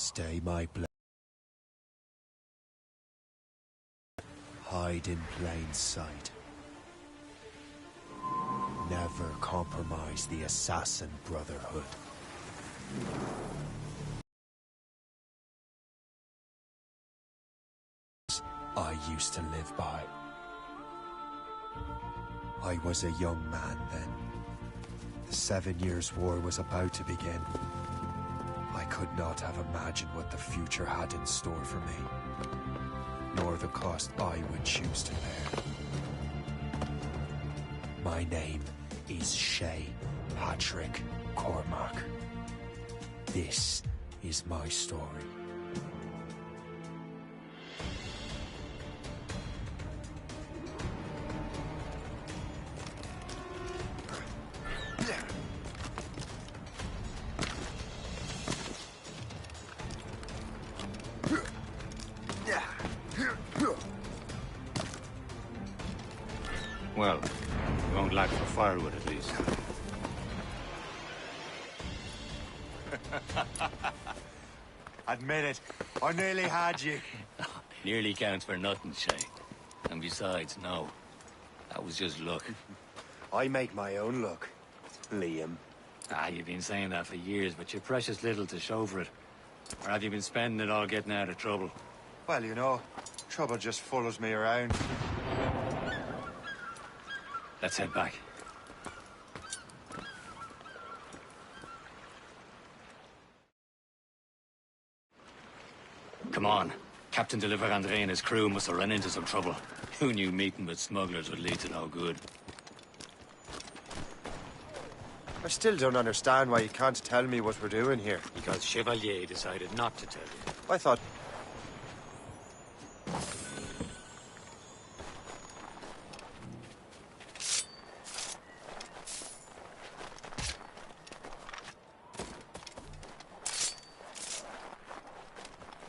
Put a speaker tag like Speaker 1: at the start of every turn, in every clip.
Speaker 1: Stay my blade. Hide in plain sight. Never compromise the Assassin Brotherhood. I used to live by. I was a young man then. The 7 Years' War was about to begin. I could not have imagined what the future had in store for me, nor the cost I would choose to bear. My name is Shay Patrick Cormac. This is my story.
Speaker 2: Well, you won't lack for firewood at least.
Speaker 1: Admit it, I nearly had you.
Speaker 2: Nearly counts for nothing, Shay. And besides, no. That was just luck.
Speaker 1: I make my own luck, Liam.
Speaker 2: You've been saying that for years, but you're precious little to show for it. Or have you been spending it all getting out of trouble?
Speaker 1: Well, you know, trouble just follows me around.
Speaker 2: Let's head back. Come on. Captain de Andre and his crew must have run into some trouble. Who knew meeting with smugglers would lead to no good?
Speaker 1: I still don't understand why you can't tell me what we're doing here.
Speaker 2: Because Chevalier decided not to tell you.
Speaker 1: I thought...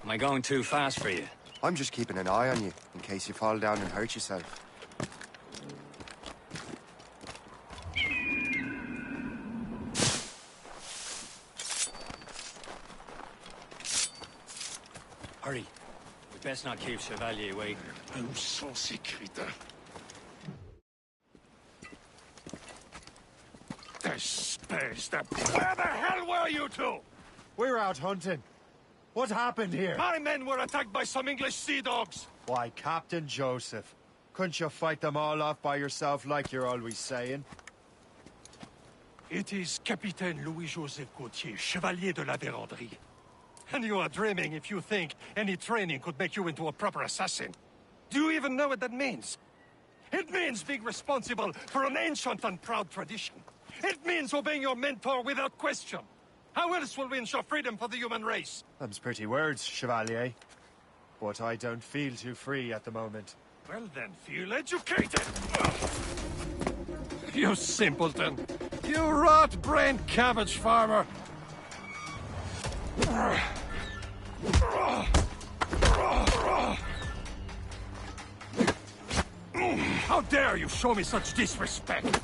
Speaker 2: Am I going too fast for you?
Speaker 1: I'm just keeping an eye on you, in case you fall down and hurt yourself.
Speaker 2: Hurry. We best not keep Chevalier waiting.
Speaker 3: Où sont ces crétins? Espèce de... Where the hell were you two?
Speaker 4: We're out hunting. What happened here?
Speaker 3: My men were attacked by some English sea dogs.
Speaker 4: Why, Captain Joseph. Couldn't you fight them all off by yourself like you're always saying?
Speaker 3: It is Capitaine Louis-Joseph Gauthier, Chevalier de la Vérendrye. And you are dreaming if you think any training could make you into a proper assassin. Do you even know what that means? It means being responsible for an ancient and proud tradition. It means obeying your mentor without question. How else will we ensure freedom for the human race?
Speaker 4: Them's pretty words, Chevalier. But I don't feel too free at the moment.
Speaker 3: Well then, feel educated! You simpleton! You rot-brained cabbage farmer! How dare you show me such disrespect!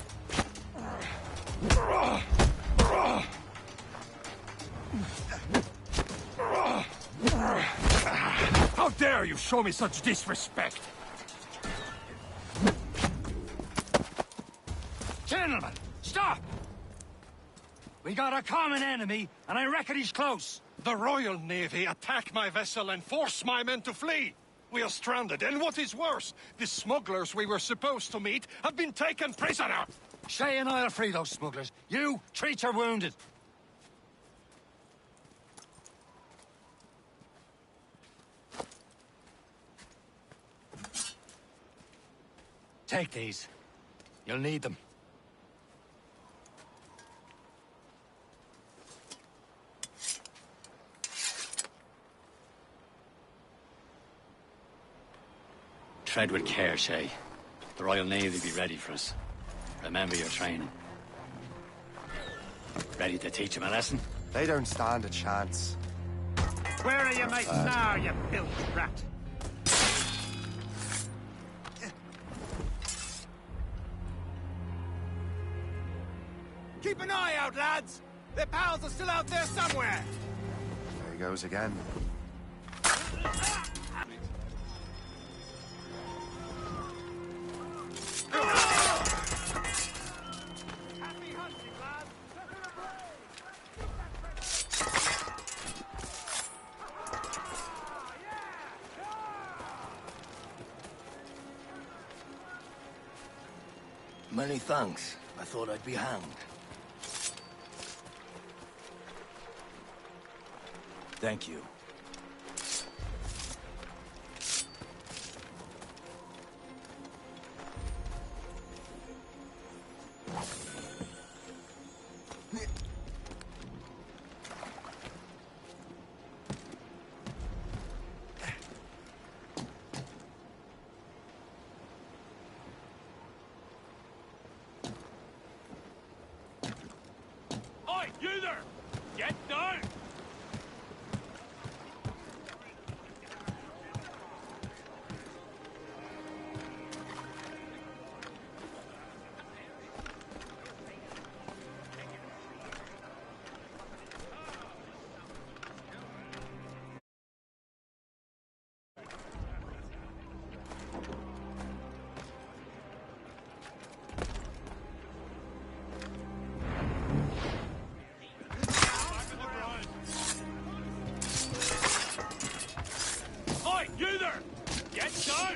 Speaker 3: How dare you show me such disrespect!
Speaker 2: Gentlemen, stop! We got a common enemy, and I reckon he's close.
Speaker 3: The Royal Navy attacked my vessel and forced my men to flee. We are stranded, and what is worse, the smugglers we were supposed to meet have been taken prisoner.
Speaker 2: Shay and I'll free those smugglers. You, treat your wounded. Take these. You'll need them. Tread with care, Shay. The Royal Navy will be ready for us. Remember your training. Ready to teach them a lesson?
Speaker 1: They don't stand a chance.
Speaker 5: Where are your mates now, you filthy rat?
Speaker 6: Keep an eye out, lads! Their pals are still out there somewhere!
Speaker 1: Very
Speaker 4: goes again.
Speaker 6: Many thanks. I thought I'd be hanged. Thank you.
Speaker 5: Oi, you there! Get down! Oi, you there! Get down!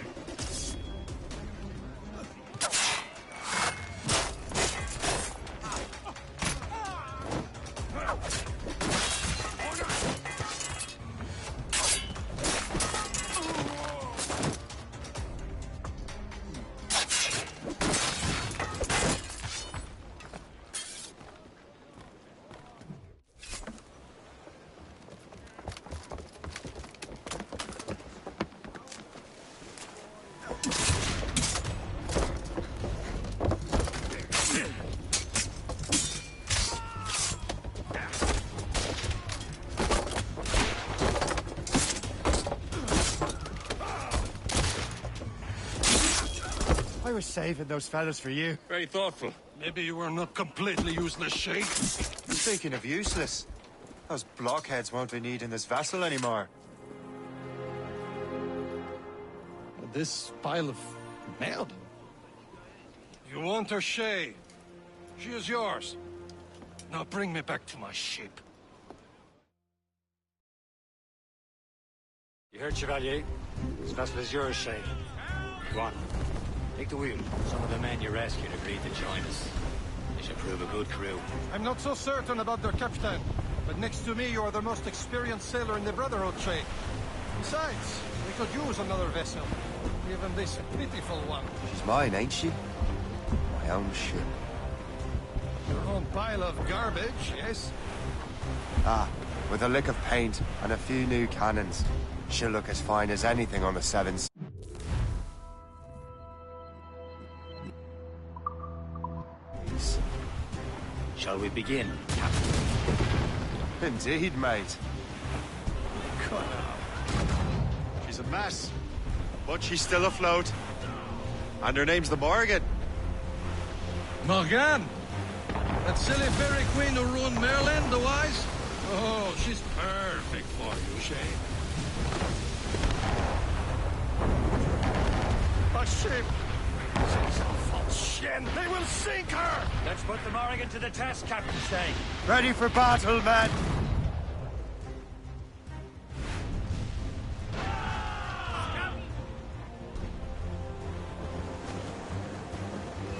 Speaker 4: I was saving those fellas for you.
Speaker 3: Very thoughtful. Maybe you were not completely useless, Shay.
Speaker 4: Speaking of useless, those blockheads won't be needing this vessel anymore.
Speaker 3: This pile of mail? You want her, Shay? She is yours. Now bring me back to my ship.
Speaker 2: You heard, Chevalier? This vessel is yours, Shay. Go on. Take the wheel. Some of the men you rescued agreed to join us. They should prove a good crew.
Speaker 3: I'm not so certain about their captain, but next to me you are the most experienced sailor in the Brotherhood, Shay. Besides, we could use another vessel. Even this pitiful one.
Speaker 4: She's mine, ain't she? My own ship.
Speaker 3: Your own pile of garbage, yes?
Speaker 4: Ah, with a lick of paint and a few new cannons. She'll look as fine as anything on the Sevens.
Speaker 2: Shall we begin, Captain?
Speaker 4: Indeed, mate.
Speaker 3: Cut out.
Speaker 4: She's a mess, but she's still afloat. And her name's the Morgan.
Speaker 3: Morgan! That silly fairy queen who ruined Merlin, the wise? Oh, she's perfect for you, Shay. A ship! She's a false shin! They will sink her!
Speaker 2: Let's put the Morrigan to the test, Captain Shay.
Speaker 4: Ready for battle, men!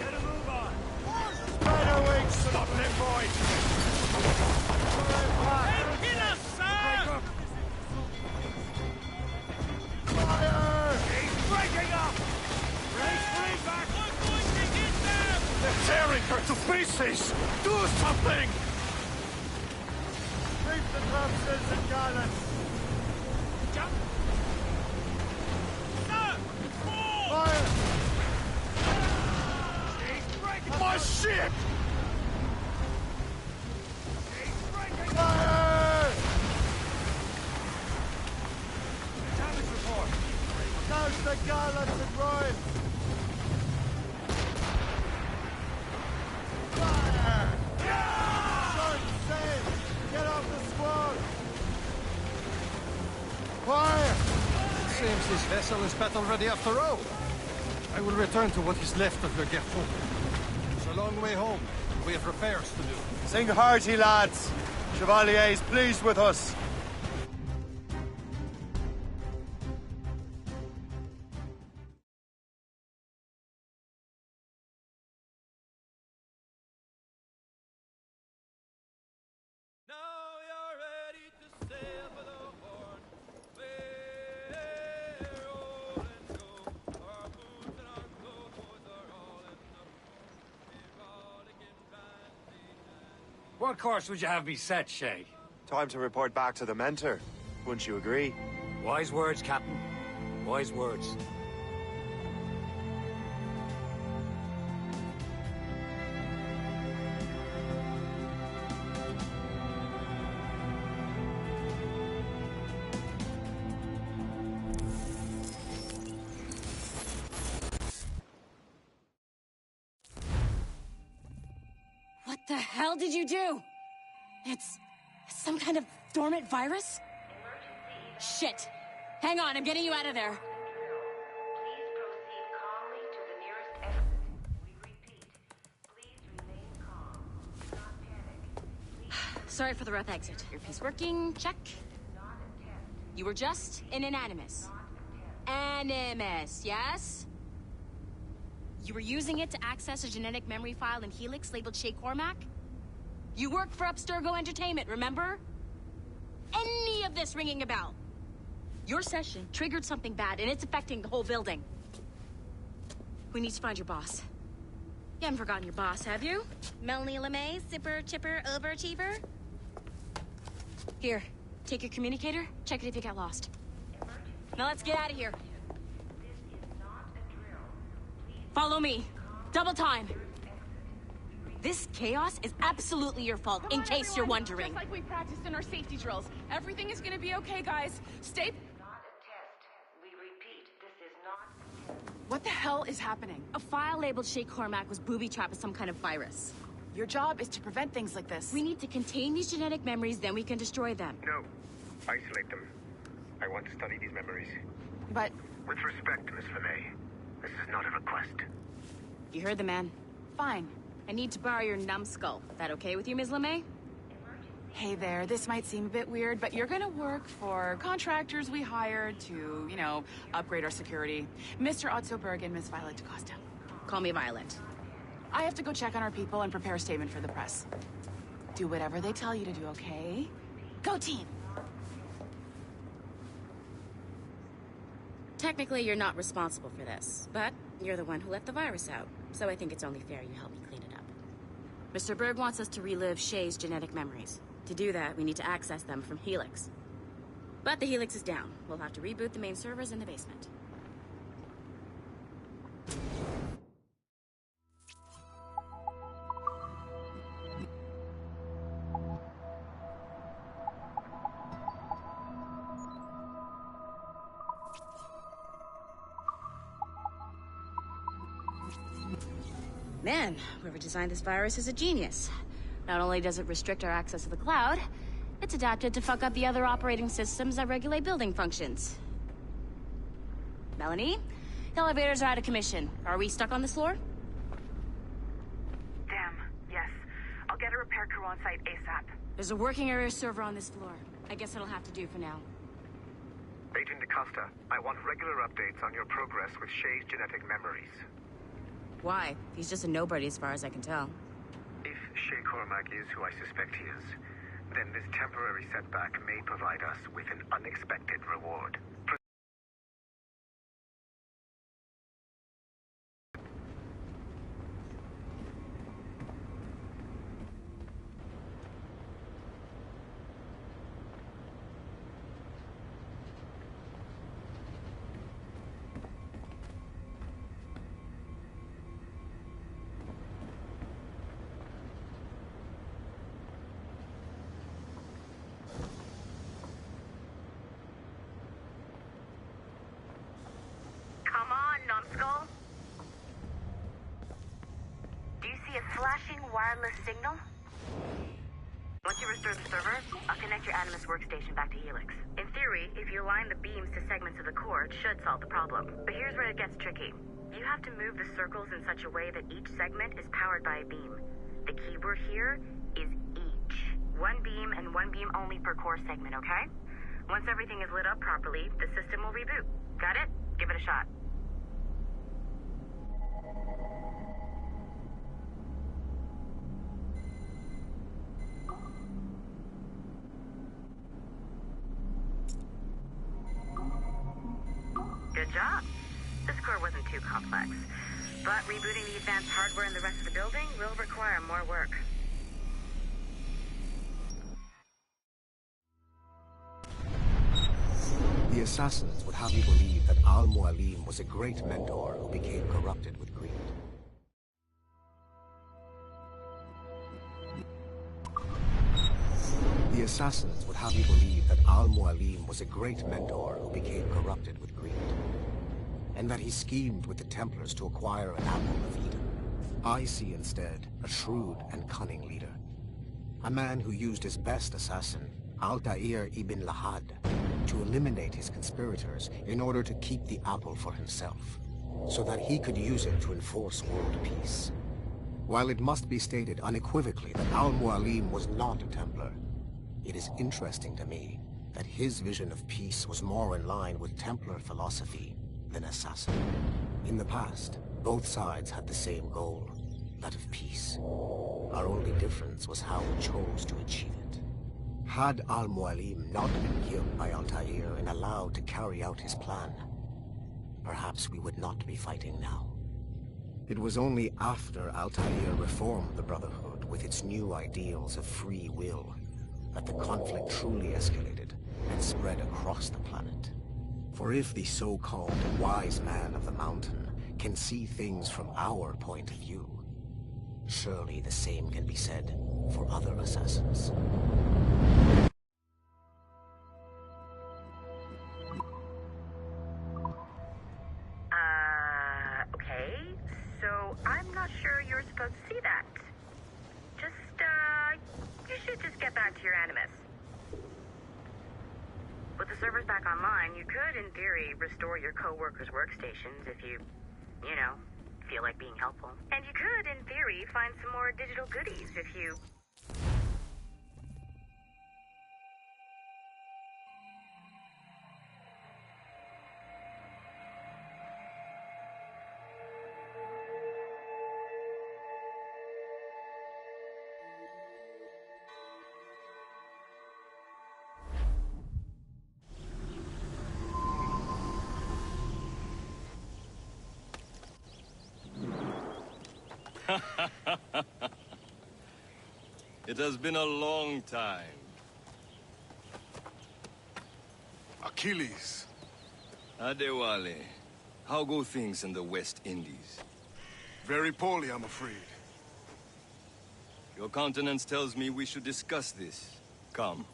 Speaker 2: Get a move on.
Speaker 3: Spider wings! Stop them, boy!
Speaker 5: Kill us, sir!
Speaker 3: Fire!
Speaker 5: He's breaking up! Race free back! I'm going to hit them!
Speaker 3: They're tearing her to pieces! Do something!
Speaker 4: Keep the topsails and gallants!
Speaker 5: Jump! Sir! More!
Speaker 4: Fire!
Speaker 5: He's breaking
Speaker 3: My ship!
Speaker 5: He's breaking
Speaker 4: Fire!
Speaker 5: Damage report!
Speaker 4: Douse the gallants and royals! Fire! Short sail! Get off the squad! Fire!
Speaker 3: It seems this vessel is battle ready after all. I will return to what is left of Le Guerfou. It's a long way home. We have repairs to do.
Speaker 4: Sing hearty, lads. Chevalier is pleased with us.
Speaker 2: What course would you have me set, Shay?
Speaker 1: Time to report back to the mentor. Wouldn't you agree?
Speaker 2: Wise words, Captain. Wise words.
Speaker 7: What the hell did you do? It's some kind of dormant virus? Shit. Hang on, I'm getting you out of there.
Speaker 8: Please proceed calmly to the nearest exit. We repeat, please remain calm. Do not panic.
Speaker 7: Sorry for the rough exit. Earpiece working, check. You were just in an animus. Animus, yes? You were using it to access a genetic memory file in Helix labeled Shay Cormac? You worked for Abstergo Entertainment, remember? Any of this ringing a bell? Your session triggered something bad, and it's affecting the whole building. We need to find your boss. You haven't forgotten your boss, have you? Melanie LeMay, zipper, chipper, overachiever? Here, take your communicator, check it if you got lost. Now let's get out of here. Follow me. Double time. This chaos is absolutely your fault, in case you're wondering.
Speaker 9: Just like we practiced in our safety drills. Everything is gonna be okay, guys. Stay...
Speaker 8: Not a test. We repeat, this is not a test.
Speaker 9: What the hell is happening?
Speaker 7: A file labeled Shay Cormac was booby-trapped with some kind of virus.
Speaker 9: Your job is to prevent things like this.
Speaker 7: We need to contain these genetic memories, then we can destroy them.
Speaker 10: No. Isolate them. I want to study these memories.
Speaker 9: But...
Speaker 10: With respect, Miss LeMay, this is not a request.
Speaker 7: You heard the man.
Speaker 9: fine.
Speaker 7: I need to borrow your numbskull. That okay with you, Ms. LeMay?
Speaker 9: Hey there, this might seem a bit weird, but you're gonna work for contractors we hired to, you know, upgrade our security. Mr. Otzoberg and Miss Violet DaCosta.
Speaker 7: Call me Violet.
Speaker 9: I have to go check on our people and prepare a statement for the press. Do whatever they tell you to do, okay? Go team!
Speaker 7: Technically, you're not responsible for this, but you're the one who let the virus out, so I think it's only fair you help me clean it up. Mr. Berg wants us to relive Shay's genetic memories. To do that, we need to access them from Helix. But the Helix is down. We'll have to reboot the main servers in the basement. Man, whoever designed this virus is a genius. Not only does it restrict our access to the cloud, it's adapted to fuck up the other operating systems that regulate building functions. Melanie? The elevators are out of commission. Are we stuck on this floor?
Speaker 11: Damn, yes. I'll get a repair crew on site ASAP.
Speaker 7: There's a working area server on this floor. I guess it'll have to do for now.
Speaker 10: Agent DaCosta, I want regular updates on your progress with Shay's genetic memories.
Speaker 7: Why? He's just a nobody as far as I can tell.
Speaker 10: If Shay Cormac is who I suspect he is, then this temporary setback may provide us with an unexpected reward.
Speaker 11: Come on, numbskull. Do you see a flashing wireless signal? Let's Once you restore the server, I'll connect your Animus workstation back to Helix. In theory, if you align the beams to segments of the core, it should solve the problem. But here's where it gets tricky. You have to move the circles in such a way that each segment is powered by a beam. The keyword here is each. One beam and one beam only per core segment, okay? Once everything is lit up properly, the system will reboot. Got it? Give it a shot. Good job. This core wasn't too complex, but rebooting the advanced hardware in the rest of the building will require more work.
Speaker 12: The assassins would have you believe that Al-Mualim was a great mentor who became corrupted with greed. The assassins would have you believe that Al-Mualim was a great mentor who became corrupted with greed, and that he schemed with the Templars to acquire an apple of Eden. I see instead a shrewd and cunning leader, a man who used his best assassin, Altair ibn Lahad, to eliminate his conspirators in order to keep the apple for himself, so that he could use it to enforce world peace. While it must be stated unequivocally that Al-Mualim was not a Templar, it is interesting to me that his vision of peace was more in line with Templar philosophy than assassin. In the past, both sides had the same goal, that of peace. Our only difference was how we chose to achieve it. Had Al-Mualim not been killed by Altair and allowed to carry out his plan, perhaps we would not be fighting now. It was only after Altair reformed the Brotherhood with its new ideals of free will that the conflict truly escalated and spread across the planet. For if the so-called wise man of the mountain can see things from our point of view, surely the same can be said for other assassins.
Speaker 11: Okay, so I'm not sure you're supposed to see that. You should just get back to your Animus. With the servers back online, you could, in theory, restore your co-workers' workstations if you feel like being helpful. And you could, in theory, find some more digital goodies if you...
Speaker 13: It has been a long time.
Speaker 14: Achilles.
Speaker 13: Adewale, how go things in the West Indies?
Speaker 14: Very poorly, I'm afraid.
Speaker 13: Your countenance tells me we should discuss this. Come.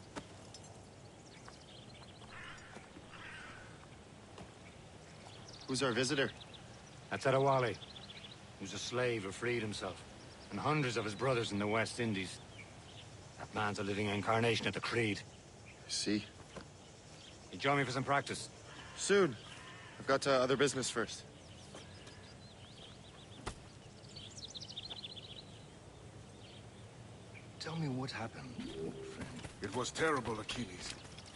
Speaker 4: Who's our visitor?
Speaker 2: That's Adewale. He was a slave who freed himself, and hundreds of his brothers in the West Indies. That man's a living incarnation of the Creed.
Speaker 4: I see.
Speaker 2: You join me for some practice?
Speaker 4: Soon. I've got other business first.
Speaker 13: Tell me what happened, old friend.
Speaker 14: It was terrible, Achilles.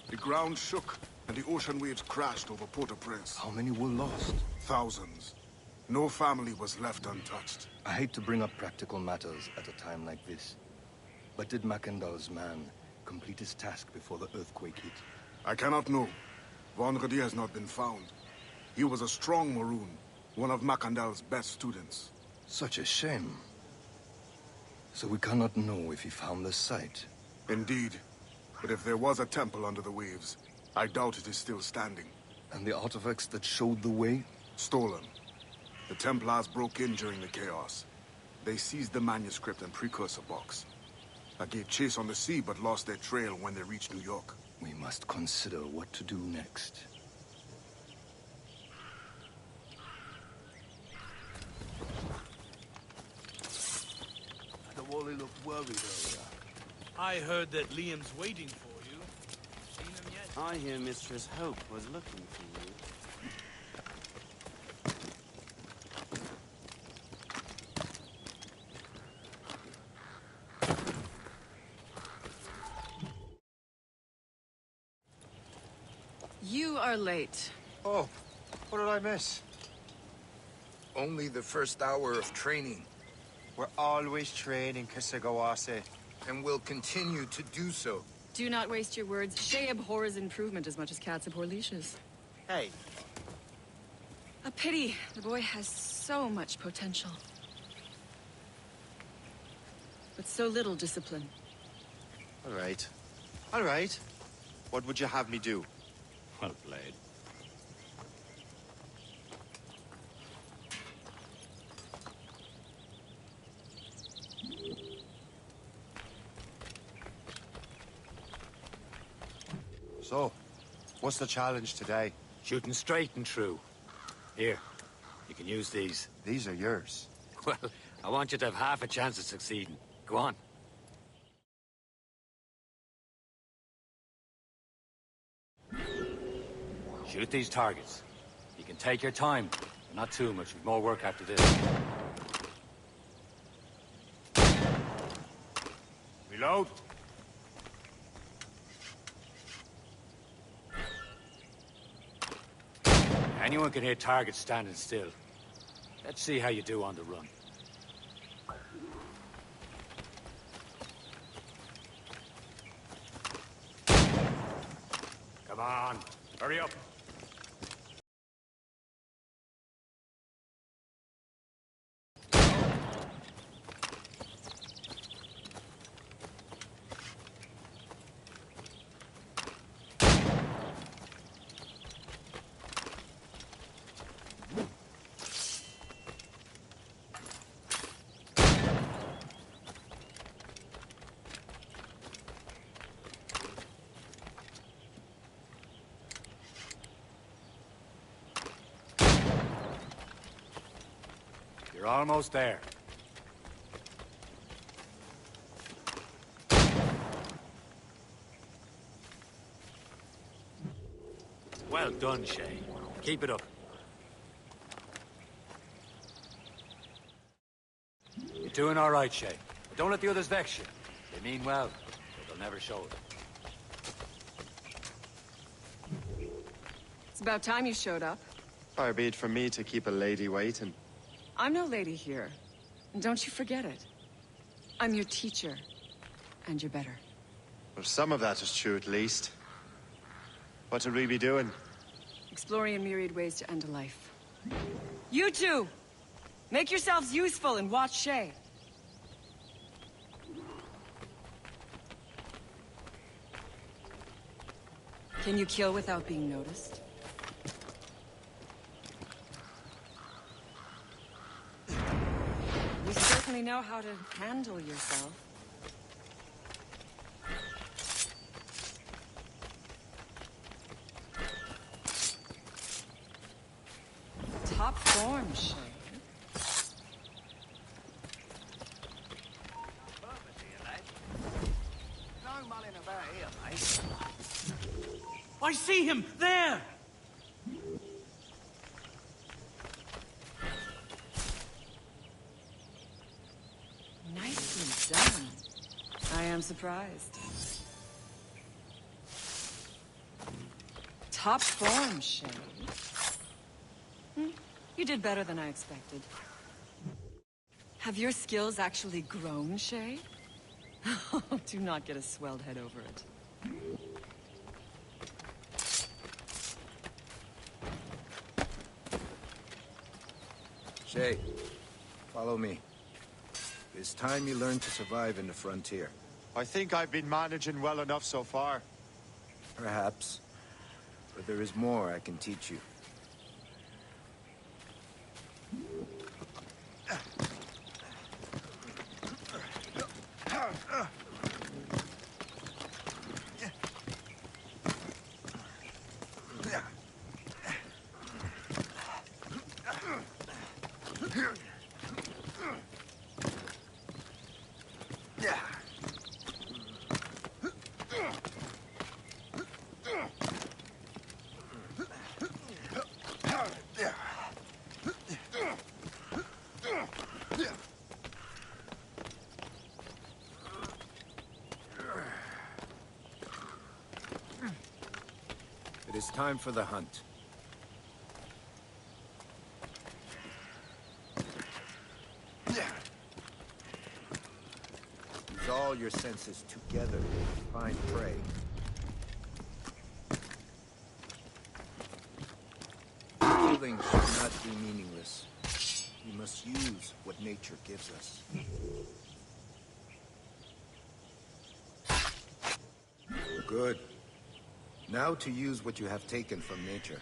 Speaker 14: The ground shook, and the ocean waves crashed over Port-au-Prince.
Speaker 13: How many were lost?
Speaker 14: Thousands. No family was left untouched.
Speaker 13: I hate to bring up practical matters at a time like this. But did Macandal's man complete his task before the earthquake hit?
Speaker 14: I cannot know. Vendredi has not been found. He was a strong Maroon, one of Macandal's best students.
Speaker 13: Such a shame. So we cannot know if he found the site.
Speaker 14: Indeed. But if there was a temple under the waves, I doubt it is still standing.
Speaker 13: And the artifacts that showed the way?
Speaker 14: Stolen. The Templars broke in during the chaos. They seized the manuscript and precursor box. I gave chase on the sea, but lost their trail when they reached New York.
Speaker 13: We must consider what to do next.
Speaker 6: Adewale looked worried earlier.
Speaker 5: I heard that Liam's waiting for you. Seen him yet?
Speaker 15: I hear Mistress Hope was looking for you.
Speaker 9: You are late.
Speaker 1: Oh, what did I miss?
Speaker 16: Only the first hour of training.
Speaker 4: We're always training, Kisagawase.
Speaker 16: And will continue to do so.
Speaker 9: Do not waste your words. Shay abhors improvement as much as cats abhor leashes.
Speaker 4: Hey.
Speaker 9: A pity. The boy has so much potential. But so little discipline.
Speaker 1: All right. All right. What would you have me do?
Speaker 2: Well played.
Speaker 4: So, what's the challenge today?
Speaker 2: Shooting straight and true. Here, you can use these.
Speaker 4: These are yours.
Speaker 2: Well, I want you to have half a chance of succeeding. Go on. Shoot these targets. You can take your time, but not too much. We've more work after this. Reload. Anyone can hit targets standing still. Let's see how you do on the run. Come on, hurry up. You're almost there. Well done, Shay. Keep it up. You're doing all right, Shay. But don't let the others vex you. They mean well, but they'll never show it.
Speaker 9: It's about time you showed up.
Speaker 1: Far be it from me to keep a lady waiting.
Speaker 9: I'm no lady here. And don't you forget it. I'm your teacher. And you're better.
Speaker 1: Well, some of that is true, at least. What will we be doing?
Speaker 9: Exploring a myriad ways to end a life. You two! Make yourselves useful and watch Shay. Can you kill without being noticed? You certainly know how to handle yourself. Top form, Shay.
Speaker 6: No mulling about here, mate.
Speaker 5: I see him! There!
Speaker 9: Nicely done. I am surprised. Top form, Shay. You did better than I expected. Have your skills actually grown, Shay? Do not get a swelled head over it.
Speaker 16: Shay, follow me. It's time you learn to survive in the frontier.
Speaker 1: I think I've been managing well enough so far.
Speaker 16: Perhaps. But there is more I can teach you. It's time for the hunt. Use all your senses together to find prey. Killing should not be meaningless. We must use what nature gives us. Good. Now to use what you have taken from nature.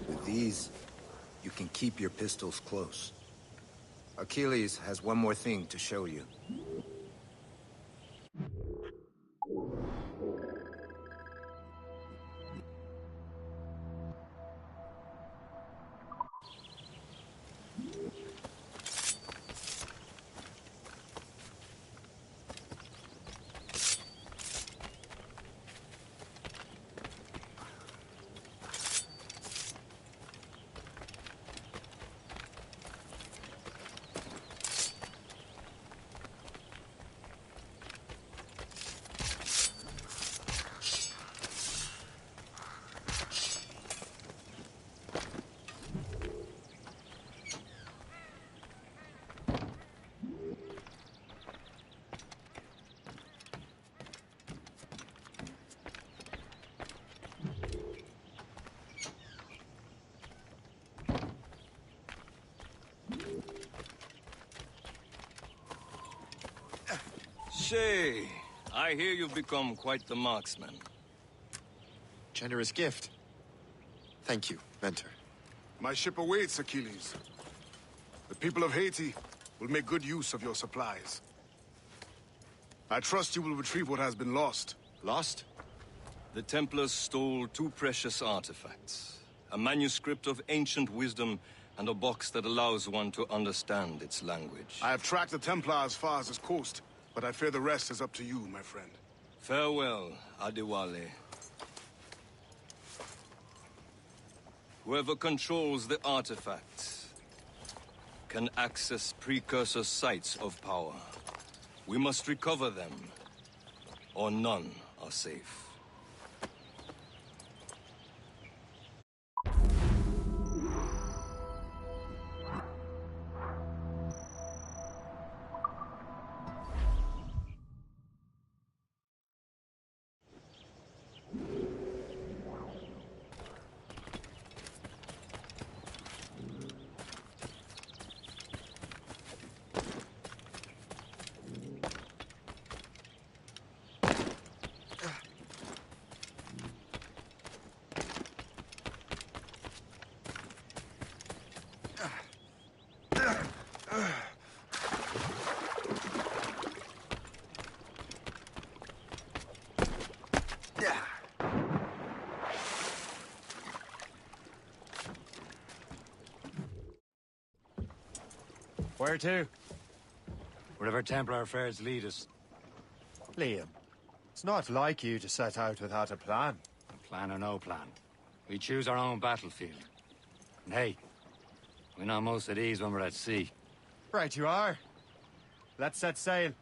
Speaker 16: With these, you can keep your pistols close. Achilles has one more thing to show you.
Speaker 13: Shay, I hear you've become quite the marksman.
Speaker 1: Generous gift. Thank you, Mentor.
Speaker 14: My ship awaits, Achilles. The people of Haiti will make good use of your supplies. I trust you will retrieve what has been lost.
Speaker 1: Lost?
Speaker 13: The Templars stole two precious artifacts. A manuscript of ancient wisdom and a box that allows one to understand its language.
Speaker 14: I have tracked the Templar as far as this coast, but I fear the rest is up to you, my friend.
Speaker 13: Farewell, Adewale. Whoever controls the artifacts can access precursor sites of power. We must recover them, or none are safe.
Speaker 2: Where to? Wherever Templar affairs lead us.
Speaker 1: Liam, it's not like you to set out without a plan.
Speaker 2: Plan or no plan. We choose our own battlefield. And hey, we're not most at ease when we're at sea.
Speaker 1: Right you are. Let's set sail.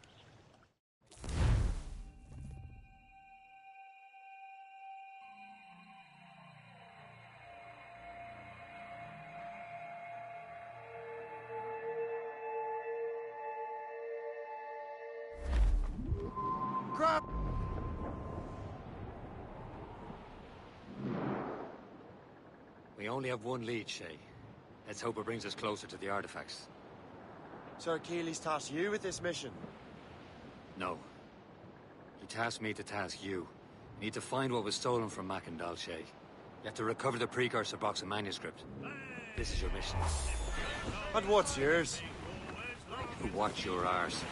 Speaker 2: We only have one lead, Shay. Let's hope it brings us closer to the artifacts.
Speaker 1: Sir Achilles tasked you with this mission.
Speaker 2: No. He tasked me to task you. You need to find what was stolen from Mackandal, Shay. You have to recover the precursor box and manuscript. This is your mission.
Speaker 1: And what's yours?
Speaker 2: Watch your arse.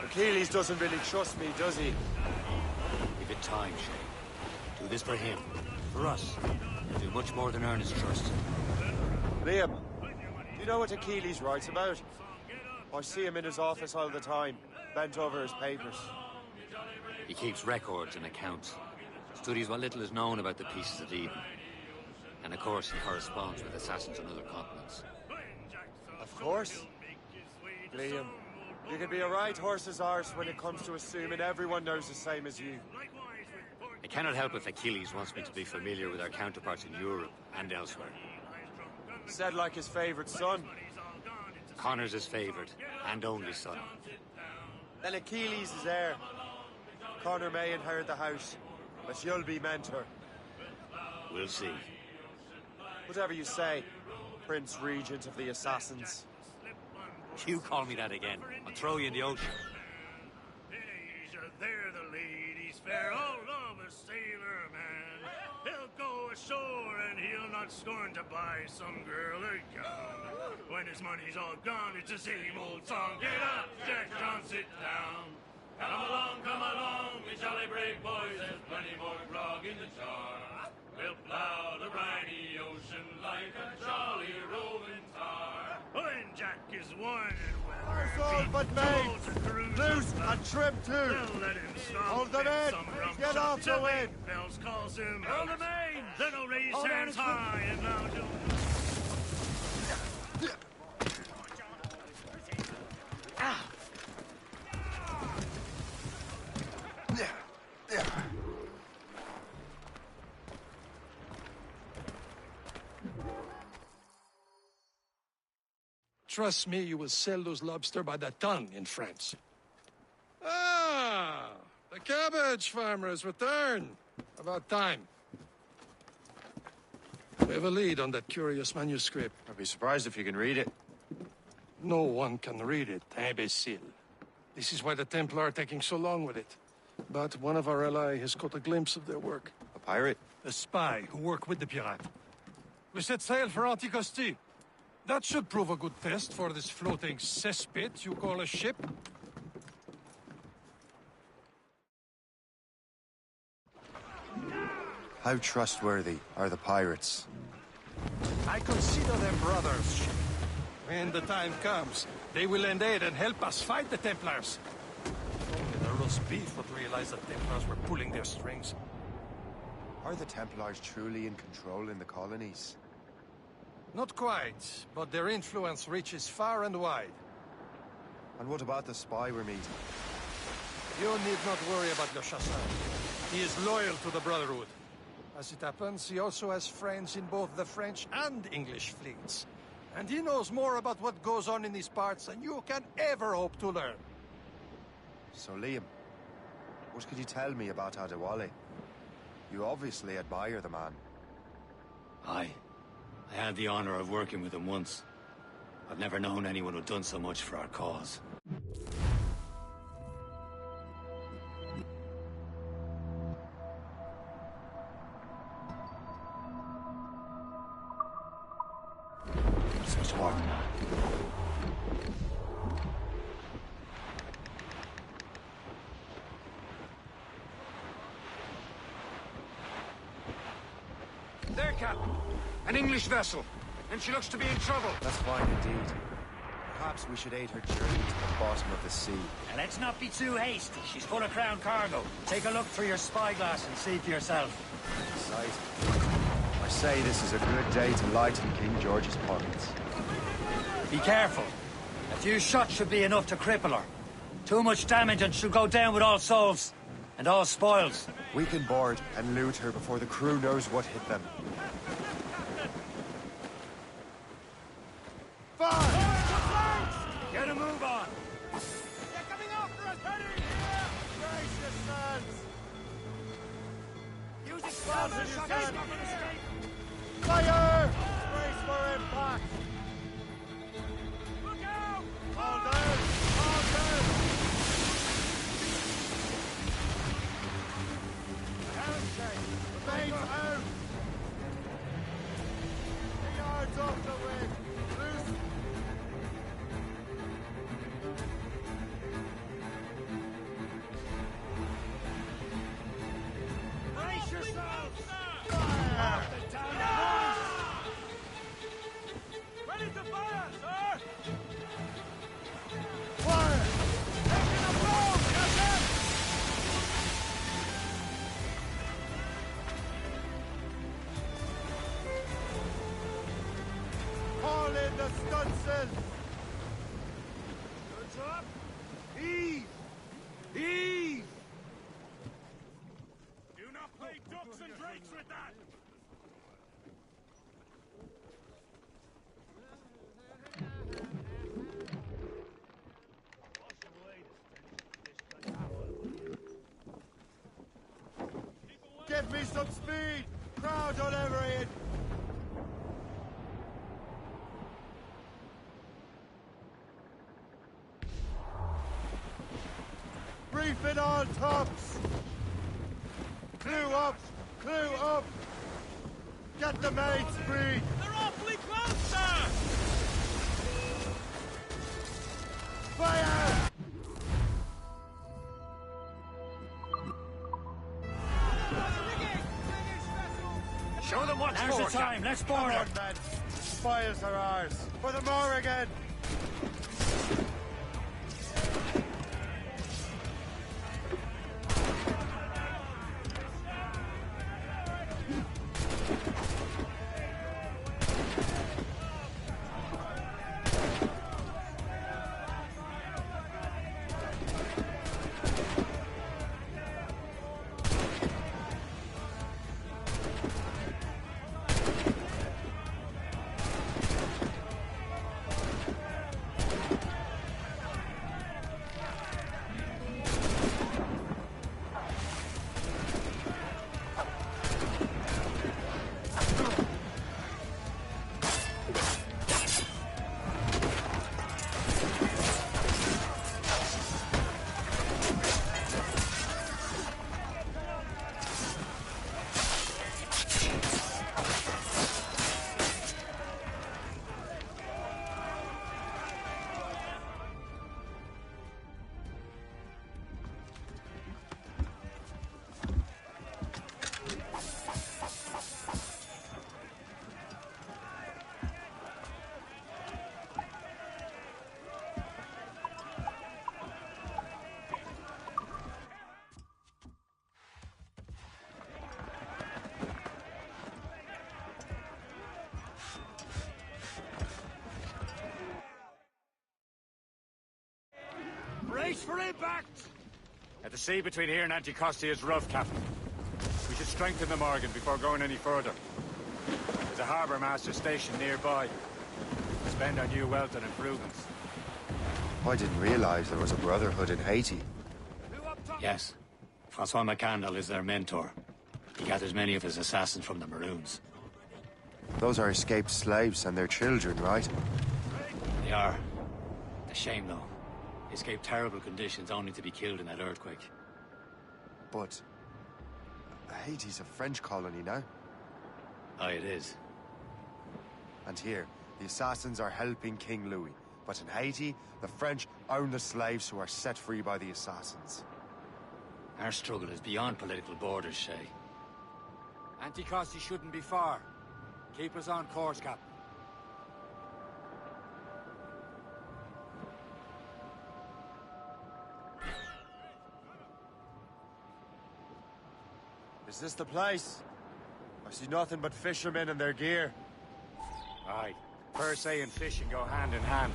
Speaker 1: Achilles doesn't really trust me, does he?
Speaker 2: Give it time, Shay. Do this for him. For us. Do much more than earn his trust.
Speaker 1: Liam, do you know what Achilles writes about? I see him in his office all the time, bent over his papers.
Speaker 2: He keeps records and accounts. Studies what little is known about the pieces of Eden. And of course, he corresponds with assassins on other continents.
Speaker 4: Of course. Liam, you can be a right horse's arse when it comes to assuming everyone knows the same as you.
Speaker 2: I cannot help if Achilles wants me to be familiar with our counterparts in Europe and elsewhere.
Speaker 4: Said like his favorite son.
Speaker 2: Connor's his favorite and only son.
Speaker 4: Then Achilles is heir. Connor may inherit the house, but you'll be mentor.
Speaker 2: We'll see.
Speaker 4: Whatever you say, Prince Regent of the Assassins.
Speaker 2: You call me that again, I'll throw you in the ocean.
Speaker 5: They're the ladies fair, all of a sailor man. He'll go ashore and he'll not scorn to buy some girl a gown. When his money's all gone, it's the same old song. Get up, Jack John, sit down. Come along, we jolly brave boys. There's plenty more grog in the jar. We'll plow the briny ocean like a jolly roving tar. When Jack is worn and
Speaker 4: All but made. Loose and trim too. Hold them in. Get off the wind.
Speaker 5: Bells calls him. Hold the main. Then he'll raise hands high and loud.
Speaker 3: Trust me, you will sell those lobster by the ton in France. Ah, the cabbage farmer has returned. About time. We have a lead on that curious manuscript.
Speaker 4: I'd be surprised if you can read it.
Speaker 3: No one can read it, imbecile. This is why the Templar are taking so long with it. But one of our allies has caught a glimpse of their work.
Speaker 4: A pirate?
Speaker 3: A spy who worked with the pirate. We set sail for Anticosti. That should prove a good test for this floating cesspit you call a ship.
Speaker 4: How trustworthy are the pirates?
Speaker 3: I consider them brothers. When the time comes, they will lend aid and help us fight the Templars. Only the roast beef would realize the Templars were pulling their strings.
Speaker 4: Are the Templars truly in control in the colonies?
Speaker 3: Not quite, but their influence reaches far and wide.
Speaker 4: And what about the spy we're meeting?
Speaker 3: You need not worry about Le Chasseur. He is loyal to the Brotherhood. As it happens, he also has friends in both the French and English fleets. And he knows more about what goes on in these parts than you can ever hope to learn.
Speaker 4: So, Liam, what could you tell me about Adewale? You obviously admire the man.
Speaker 2: Aye. I had the honor of working with him once. I've never known anyone who'd done so much for our cause.
Speaker 4: Such what?
Speaker 3: There, Captain. An English vessel. And she looks to be in trouble.
Speaker 4: That's fine indeed. Perhaps we should aid her journey to the bottom of the sea.
Speaker 6: And let's not be too hasty. She's full of crown cargo. Take a look through your spyglass and see for yourself.
Speaker 4: Exciting. I say this is a good day to lighten King George's pockets.
Speaker 6: Be careful. A few shots should be enough to cripple her. Too much damage and she'll go down with all souls. And all spoils.
Speaker 4: We can board and loot her before the crew knows what hit them.
Speaker 5: Get a move on!
Speaker 6: They're coming after us! Ready!
Speaker 4: Gracious lads!
Speaker 6: Use it cover!
Speaker 4: Fire! Brace for impact!
Speaker 5: Look out!
Speaker 4: All down! All down! Handshake! The main's out! The yards off the wind! Loose!
Speaker 5: Brace yourselves!
Speaker 4: me some speed! Crowd on every inch! Reef it on, tops! Clue up! Clue up! Get the mates free!
Speaker 5: They're awfully close, sir!
Speaker 4: Fire!
Speaker 6: Show them what's Now's the time. Let's board
Speaker 4: Come
Speaker 6: her.
Speaker 4: on, men. Spoils are ours. For the Morrigan!
Speaker 6: Brace for impact! The sea between here and Anticosti is rough, Captain. We should strengthen the Morgan before going any further. There's a harbour master station nearby. Spend our new wealth on improvements.
Speaker 1: I didn't realize there was a brotherhood in Haiti.
Speaker 2: Yes. Francois McCandle is their mentor. He gathers many of his assassins from the Maroons.
Speaker 1: Those are escaped slaves and their children, right?
Speaker 2: They are. A shame, though. They escaped terrible conditions only to be killed in that earthquake.
Speaker 1: But Haiti's a French colony now.
Speaker 2: Aye, it is.
Speaker 1: And here, the assassins are helping King Louis. But in Haiti, the French own the slaves who are set free by the assassins.
Speaker 2: Our struggle is beyond political borders, Shay.
Speaker 6: Anticosti shouldn't be far. Keep us on course, Captain.
Speaker 4: Is this the place? I see nothing but fishermen and their gear.
Speaker 6: Aye. Per se and fishing go hand in hand.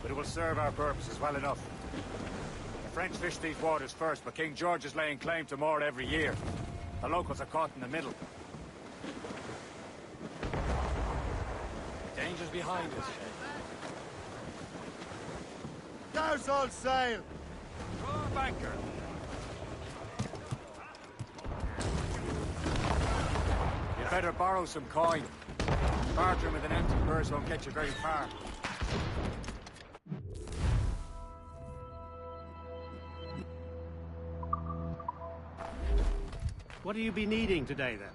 Speaker 6: But it will serve our purposes well enough. The French fish these waters first, but King George is laying claim to more every year. The locals are caught in the middle.
Speaker 2: Danger's behind us, Shay.
Speaker 4: Douse all sail!
Speaker 6: Draw banker! You'd better borrow some coin. Bartering with an empty purse won't get you very far.
Speaker 17: What will you be needing today, then?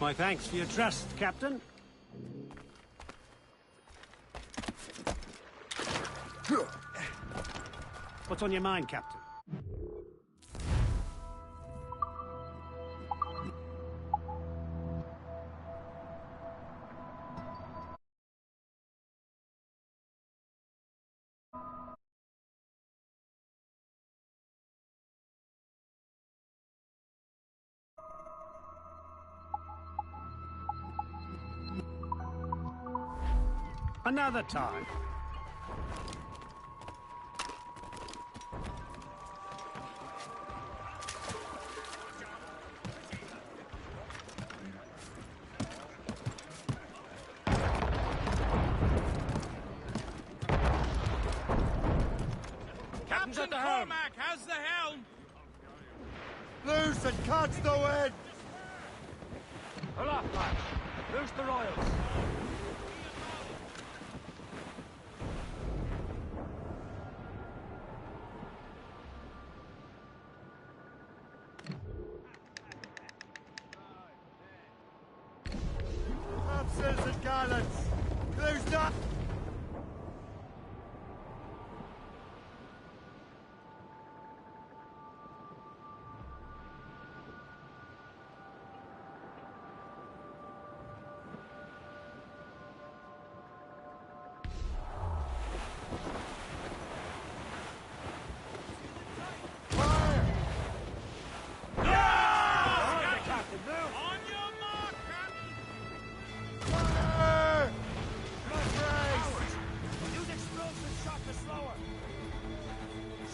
Speaker 17: My thanks for your trust, Captain. What's on your mind, Captain? Another time.
Speaker 5: Captain's at the helm. Cormac, how's the helm?
Speaker 4: Loose and catch the wind!
Speaker 5: Pull up, lads. Loose the royals.
Speaker 4: Topsails and gallants! Close that!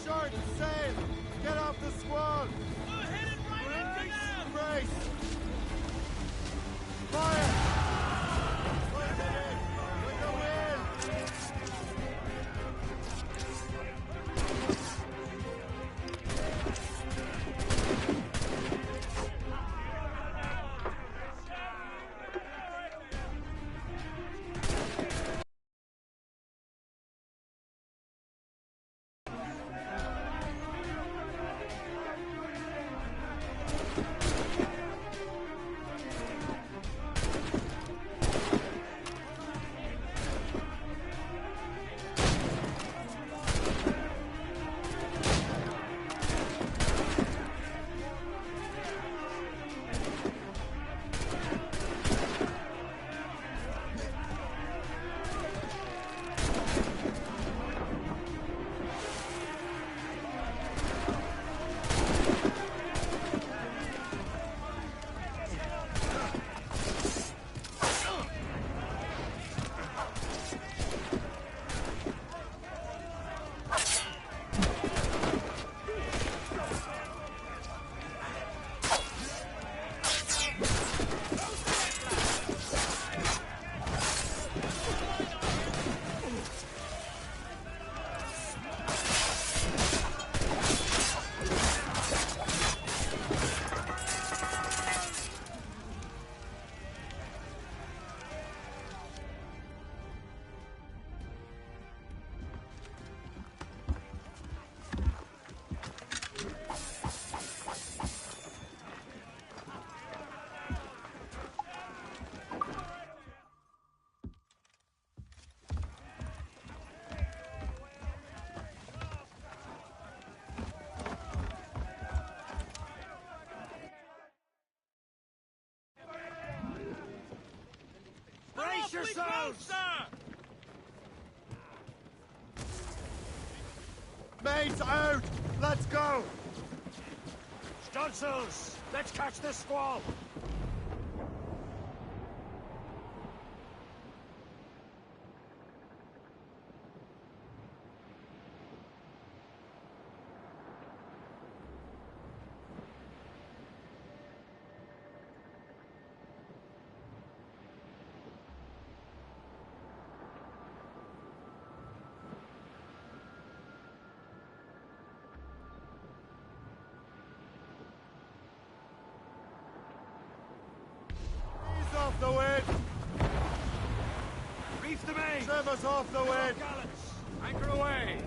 Speaker 4: Short sail! Get off the squall!
Speaker 5: We're headed right into them!
Speaker 4: Brace! Fire! Put it in! With the wind!
Speaker 5: Brace yourselves!
Speaker 4: Mates out! Let's go!
Speaker 5: Stunsails! Let's catch this squall!
Speaker 4: Ease off the wind!
Speaker 5: Reef the main!
Speaker 4: Trim us off the wind!
Speaker 5: Gallants! Anchor away!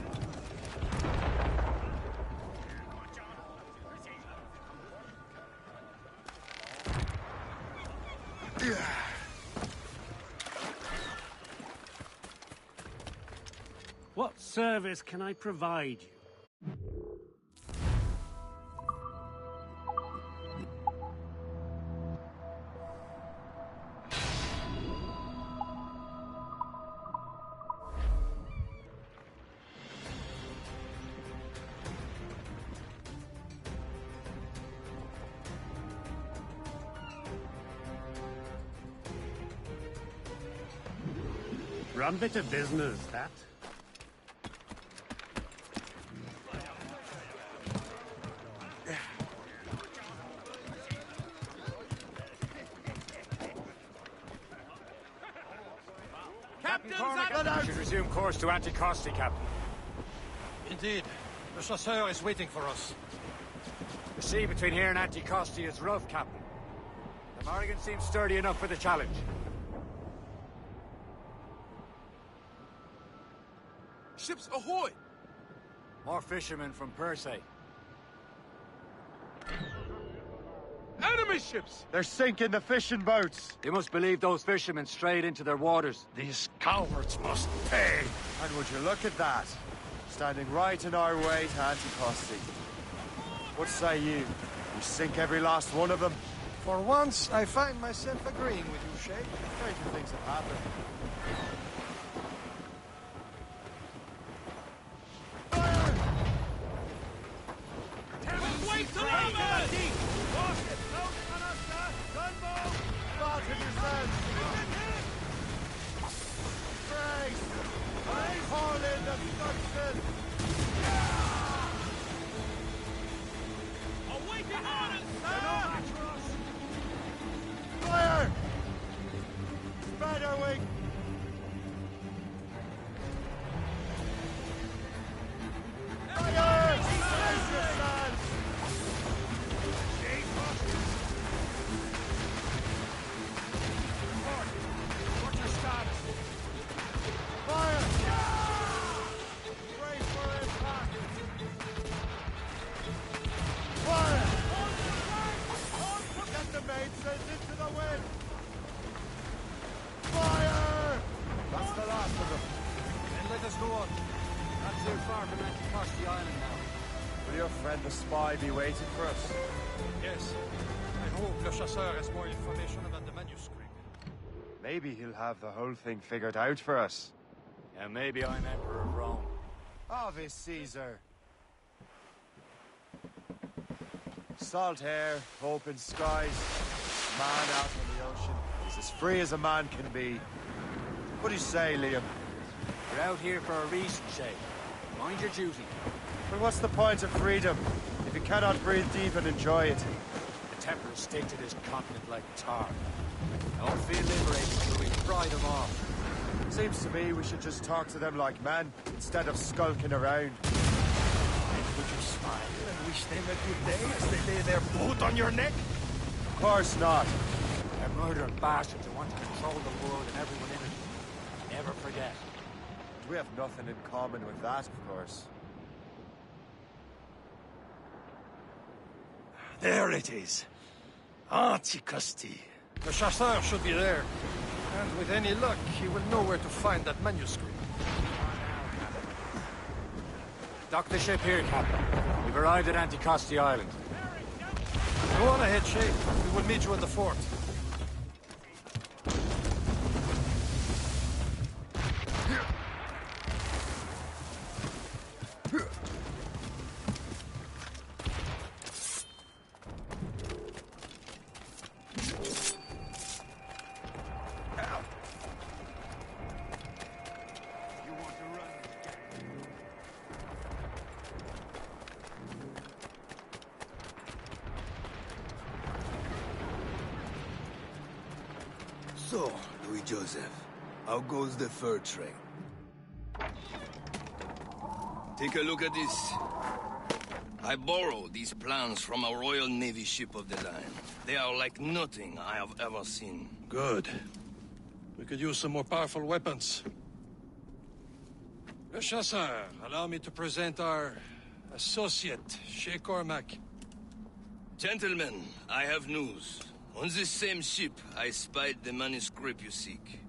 Speaker 17: What service can I provide you? Rum bit of business, that.
Speaker 6: We should resume course to Anticosti, Captain.
Speaker 3: Indeed. The chasseur is waiting for us.
Speaker 6: The sea between here and Anticosti is rough, Captain. The Morrigan seems sturdy enough for the challenge.
Speaker 14: Ships ahoy!
Speaker 6: More fishermen from Persay.
Speaker 4: Enemy ships! They're sinking the fishing boats.
Speaker 6: They must believe those fishermen strayed into their waters.
Speaker 3: These cowards must pay.
Speaker 4: And would you look at that? Standing right in our way to Anticosti. What say you? We sink every last one of them?
Speaker 3: For once, I find myself agreeing with you, Shay.
Speaker 4: Stranger things have happened.
Speaker 5: Wait till
Speaker 4: Spotted yourselves! Brace! Call in the Stuxton!
Speaker 5: Awaiting orders, sir!
Speaker 4: Fire! Spread our wing! Fire! Brace yourselves!
Speaker 3: What's your status?
Speaker 4: Fire! Brace for impact! Fire! Get the mainsails into the wind! Fire! That's the last of them.
Speaker 2: Then let us go on. Not too far from Anticosti Island now.
Speaker 4: Will your friend the spy be waiting for us?
Speaker 3: Yes. I hope Le Chasseur has more information about the manuscript.
Speaker 4: Maybe he'll have the whole thing figured out for us.
Speaker 6: And maybe I'm Emperor of Rome.
Speaker 4: Ave Caesar. Salt air, open skies, man out on the ocean. He's as free as a man can be. What do you say, Liam?
Speaker 6: We're out here for a reason, Shay. Mind your duty.
Speaker 4: But what's the point of freedom if you cannot breathe deep and enjoy it?
Speaker 6: The Templars stick to this continent like tar. I won't feel liberated till we fry them off.
Speaker 4: Seems to me we should just talk to them like men, instead of skulking around.
Speaker 3: And would you smile and wish them a good day as they lay their boot on your neck?
Speaker 4: Of course not.
Speaker 6: They're murdering bastards who want to control the world and everyone in it. Never forget.
Speaker 4: We have nothing in common with that, of course.
Speaker 3: There it is. Anticosti. The chasseur should be there. And with any luck, he will know where to find that manuscript.
Speaker 6: Dock the ship here, Captain. We've arrived at Anticosti Island.
Speaker 3: Go on ahead, Shay. We will meet you at the fort.
Speaker 13: So, Louis Joseph, how goes the fur trade? Take a look at this. I borrowed these plans from a Royal Navy ship of the line. They are like nothing I have ever seen.
Speaker 3: Good. We could use some more powerful weapons. Le Chasseur, allow me to present our associate, Shay Cormac.
Speaker 13: Gentlemen, I have news. On this same ship, I spied the manuscript you seek.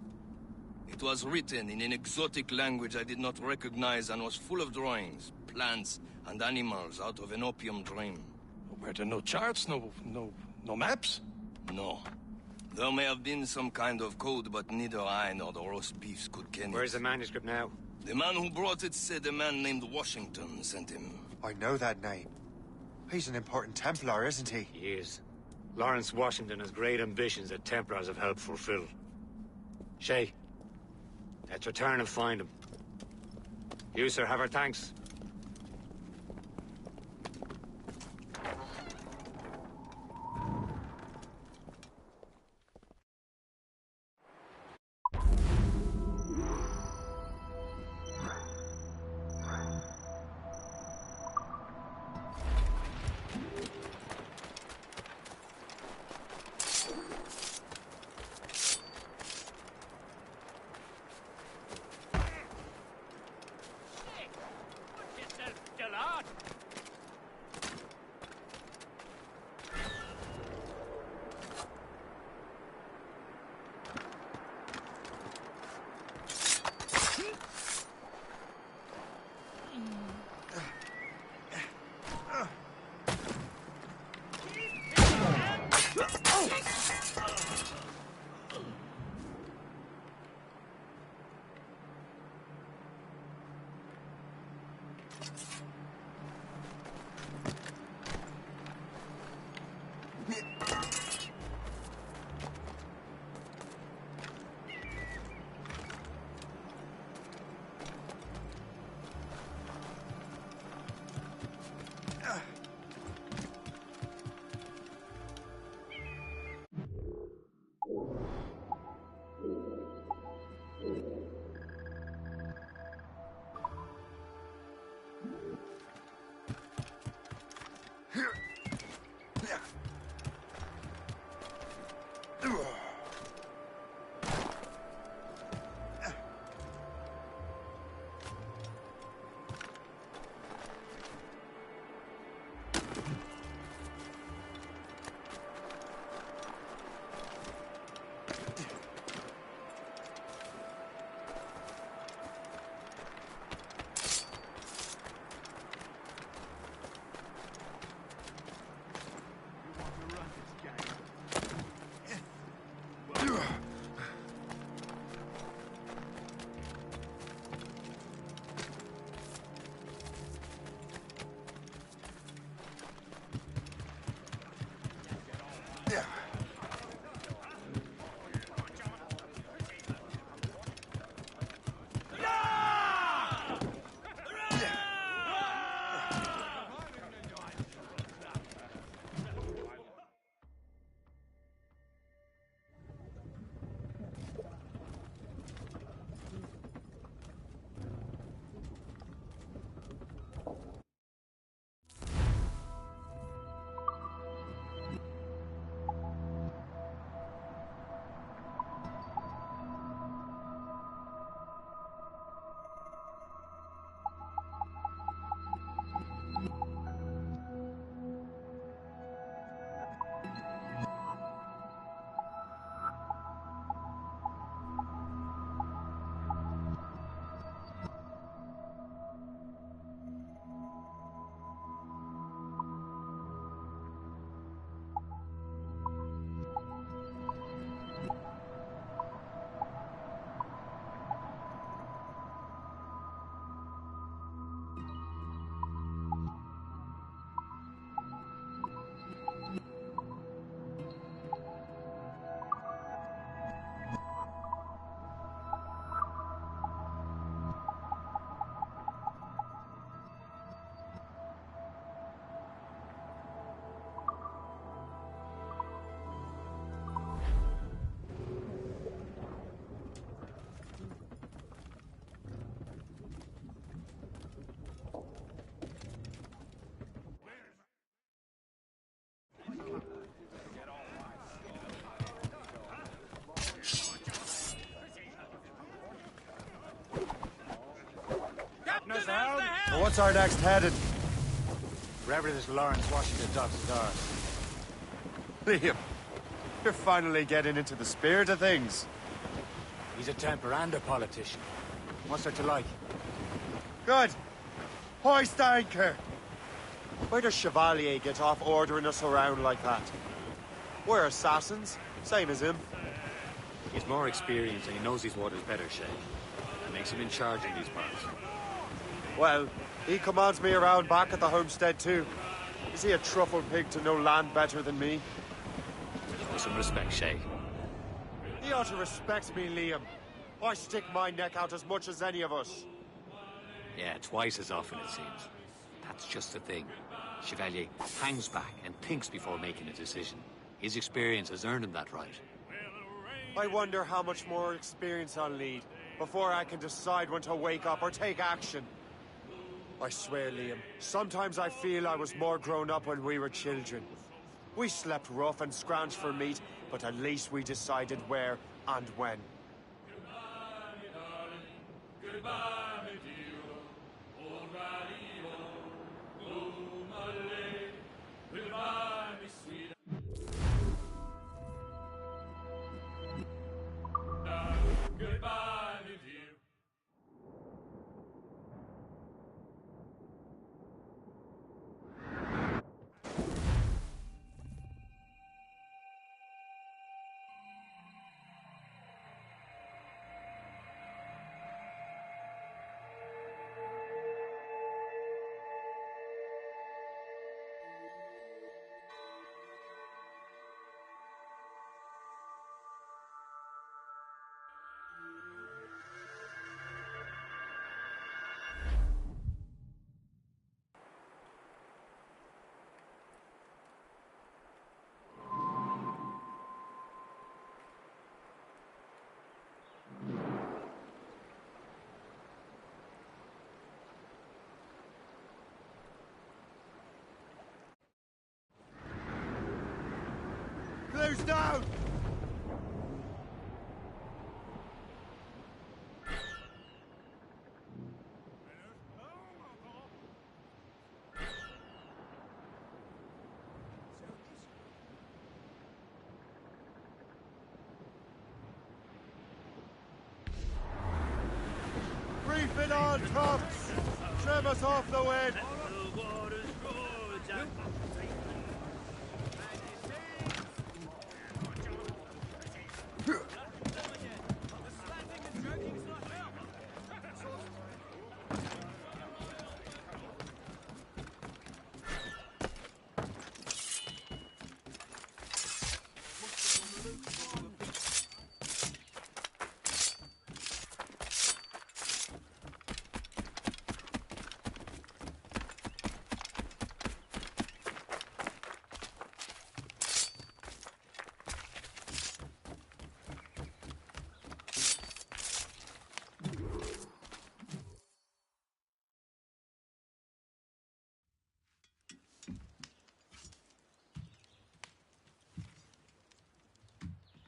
Speaker 13: It was written in an exotic language I did not recognize and was full of drawings, plants, and animals out of an opium dream.
Speaker 3: Were there no charts, no maps?
Speaker 13: No. There may have been some kind of code, but neither I nor the roast beefs could ken it.
Speaker 6: Where's the manuscript now?
Speaker 13: The man who brought it said a man named Washington sent him.
Speaker 1: I know that name. He's an important Templar, isn't he?
Speaker 6: He is. Lawrence Washington has great ambitions that Templars have helped fulfill. Shay,
Speaker 2: Let's return and find him. You, sir, have our thanks.
Speaker 4: Now what's our next headed?
Speaker 6: Wherever this Lawrence Washington docks his arse.
Speaker 4: Liam, you're finally getting into the spirit of things.
Speaker 6: He's a temper and a politician. What's there to like?
Speaker 4: Good. Hoist anchor. Where does Chevalier get off ordering us around like that? We're assassins, same as him.
Speaker 2: He's more experienced and he knows these waters better, Shay. That makes him in charge in these parts.
Speaker 4: Well, he commands me around back at the homestead too. Is he a truffle pig to know land better than me?
Speaker 2: Show some respect, Shay.
Speaker 4: He ought to respect me, Liam. I stick my neck out as much as any of us.
Speaker 2: Yeah, twice as often, it seems. That's just the thing. Chevalier hangs back and thinks before making a decision. His experience has earned him that right.
Speaker 4: I wonder how much more experience I'll need before I can decide when to wake up or take action. I swear, Liam, sometimes I feel I was more grown up when we were children. We slept rough and scrounged for meat, but at least we decided where and when. Blue's down! Reef it on, tops! Trim us off the wind!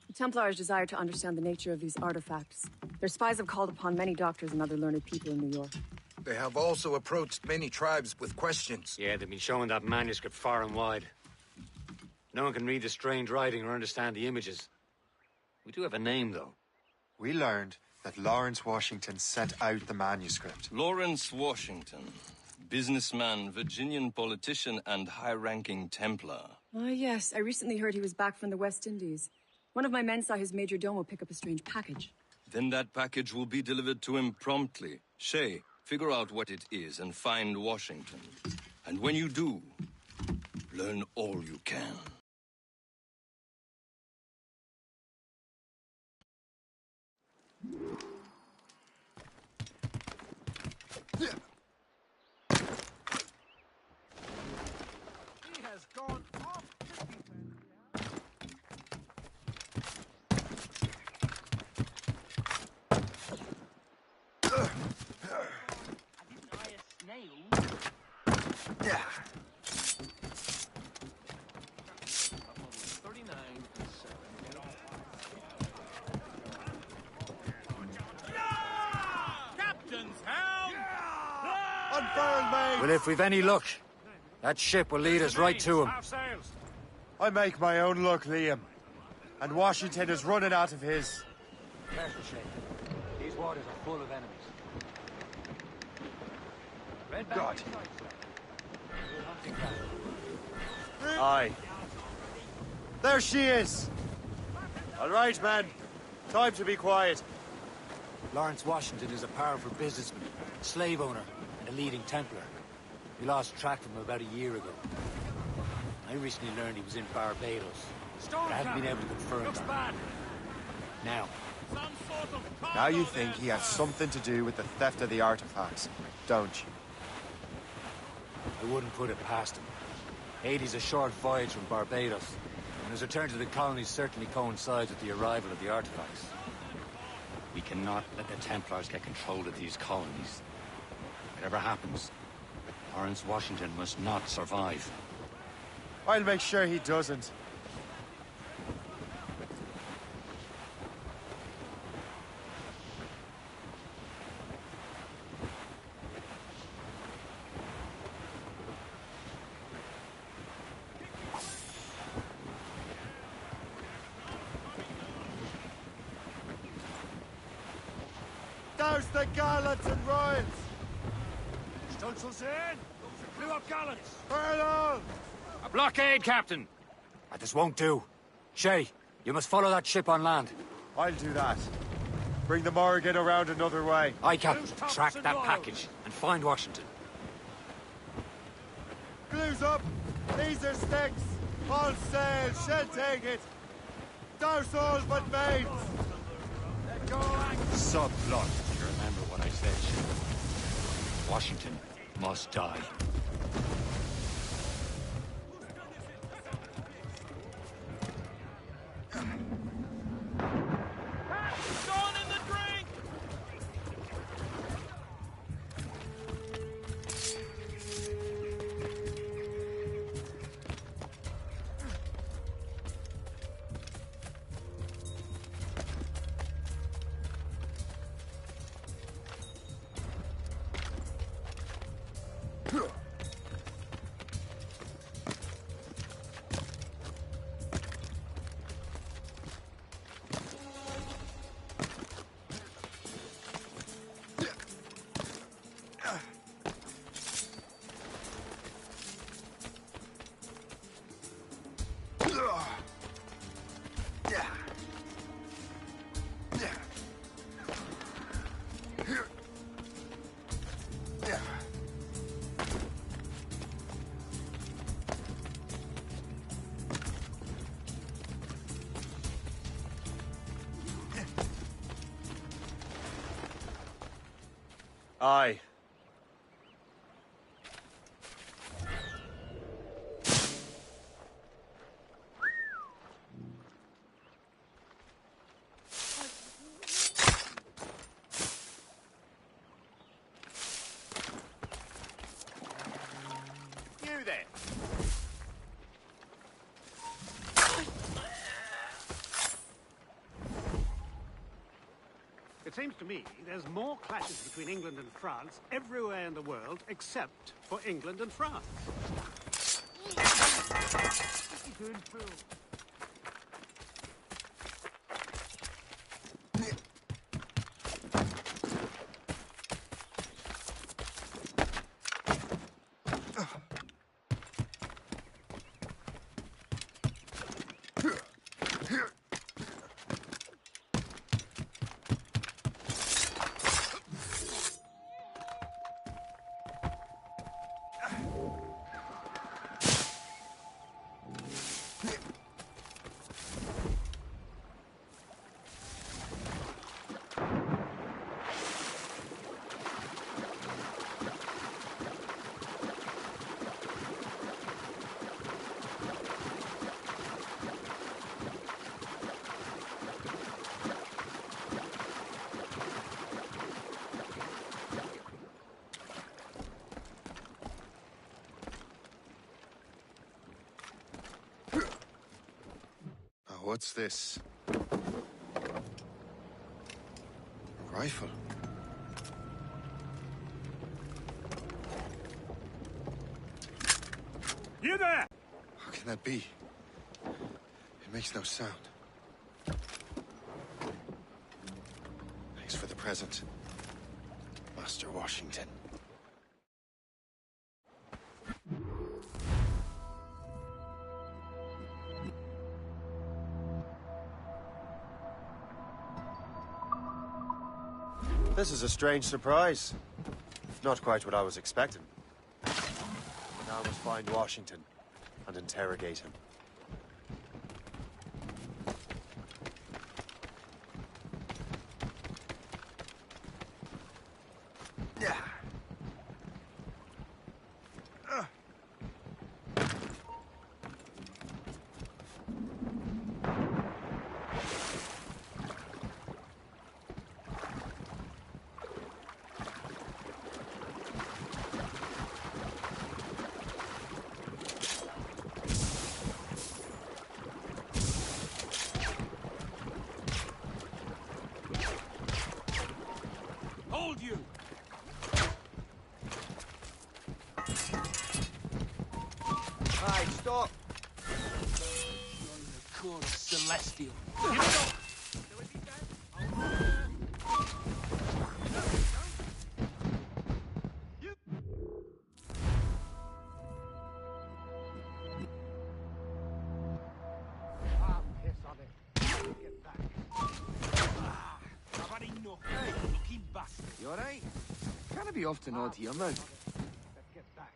Speaker 18: The Templars desire to understand the nature of these artifacts. Their spies have called upon many doctors and other learned people in New York.
Speaker 16: They have also approached many tribes with questions.
Speaker 2: Yeah, they've been showing that manuscript far and wide. No one can read the strange writing or understand the images. We do have a name, though.
Speaker 4: We learned that Lawrence Washington sent out the manuscript.
Speaker 13: Lawrence Washington. Businessman, Virginian politician, and high-ranking Templar.
Speaker 18: Ah, yes. I recently heard he was back from the West Indies. One of my men saw his major domo pick up a strange package.
Speaker 13: Then that package will be delivered to him promptly. Shay, figure out what it is and find Washington. And when you do, learn all you can.
Speaker 17: He has gone off.
Speaker 19: Yeah.
Speaker 5: Captain's helm!
Speaker 4: Unfurled, mate!
Speaker 2: Well, if we've any luck, that ship will lead us right to him.
Speaker 4: I make my own luck, Liam. And Washington is running out of his.
Speaker 2: Careful, Shay. These waters are full of enemies.
Speaker 4: God. Aye. There she is! All right, man. Time to be quiet.
Speaker 2: Lawrence Washington is a powerful businessman, slave owner, and a leading Templar. We lost track of him about a year ago. I recently learned he was in Barbados, but I haven't been able to confirm that. Now,
Speaker 4: Now you think he has something to do with the theft of the artifacts, don't you?
Speaker 2: I wouldn't put it past him. Haiti's a short voyage from Barbados, and his return to the colonies certainly coincides with the arrival of the artifacts. We cannot let the Templars get control of these colonies. Whatever happens, Lawrence Washington must not survive.
Speaker 4: I'll make sure he doesn't. Douse the gallants and royals!
Speaker 5: Stunsails in! Blew up gallants!
Speaker 4: Furl on!
Speaker 2: A blockade, Captain! This won't do. Shay, you must follow that ship on land.
Speaker 4: I'll do that. Bring the Morrigan around another way.
Speaker 2: Aye, Captain. Track that package and find Washington.
Speaker 4: Glues up! These are sticks! All sail! She'll take it! Douse all but mains!
Speaker 2: Subplot. You remember what I said, Shay. Washington must die.
Speaker 4: Aye.
Speaker 5: You there!
Speaker 17: It seems to me there's more clashes between England and France everywhere in the world except for England and France. Good fool.
Speaker 1: What's this? A rifle.
Speaker 5: You there!
Speaker 1: How can that be? It makes no sound. Thanks for the present, Master Washington.
Speaker 4: This is a strange surprise. Not quite what I was expecting. Now I must find Washington and interrogate him.
Speaker 3: Hold you!
Speaker 19: Hey, stop!
Speaker 3: Core of Celestial.
Speaker 19: Ah, piss on it. Get back.
Speaker 3: I've had enough. Hey, looking bastard.
Speaker 19: You alright?
Speaker 3: Can I be off tonight here, mate?
Speaker 19: Let's get back.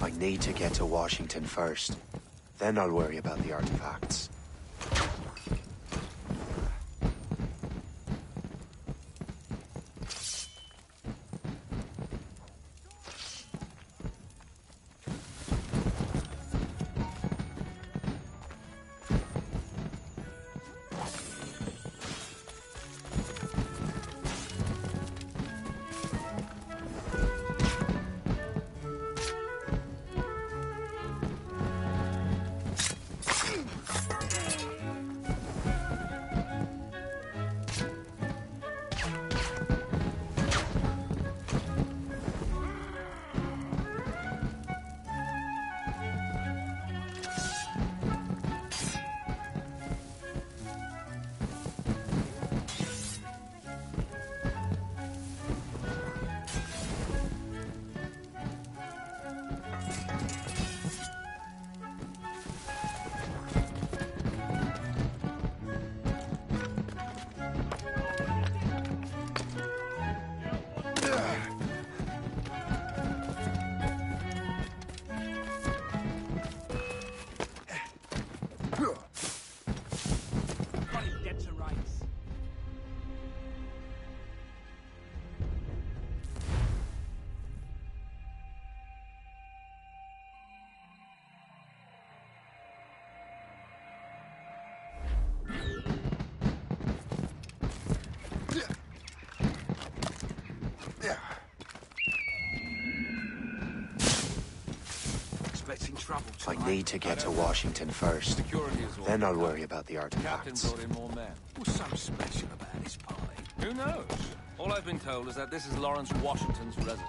Speaker 1: I need to get to Washington first. Then I'll worry about the artifacts. I need to get to Washington first. Then I'll worry about the artifacts.
Speaker 3: Captain brought in more men. What's so special about this party? Who knows? All I've been told is that this is Lawrence Washington's residence.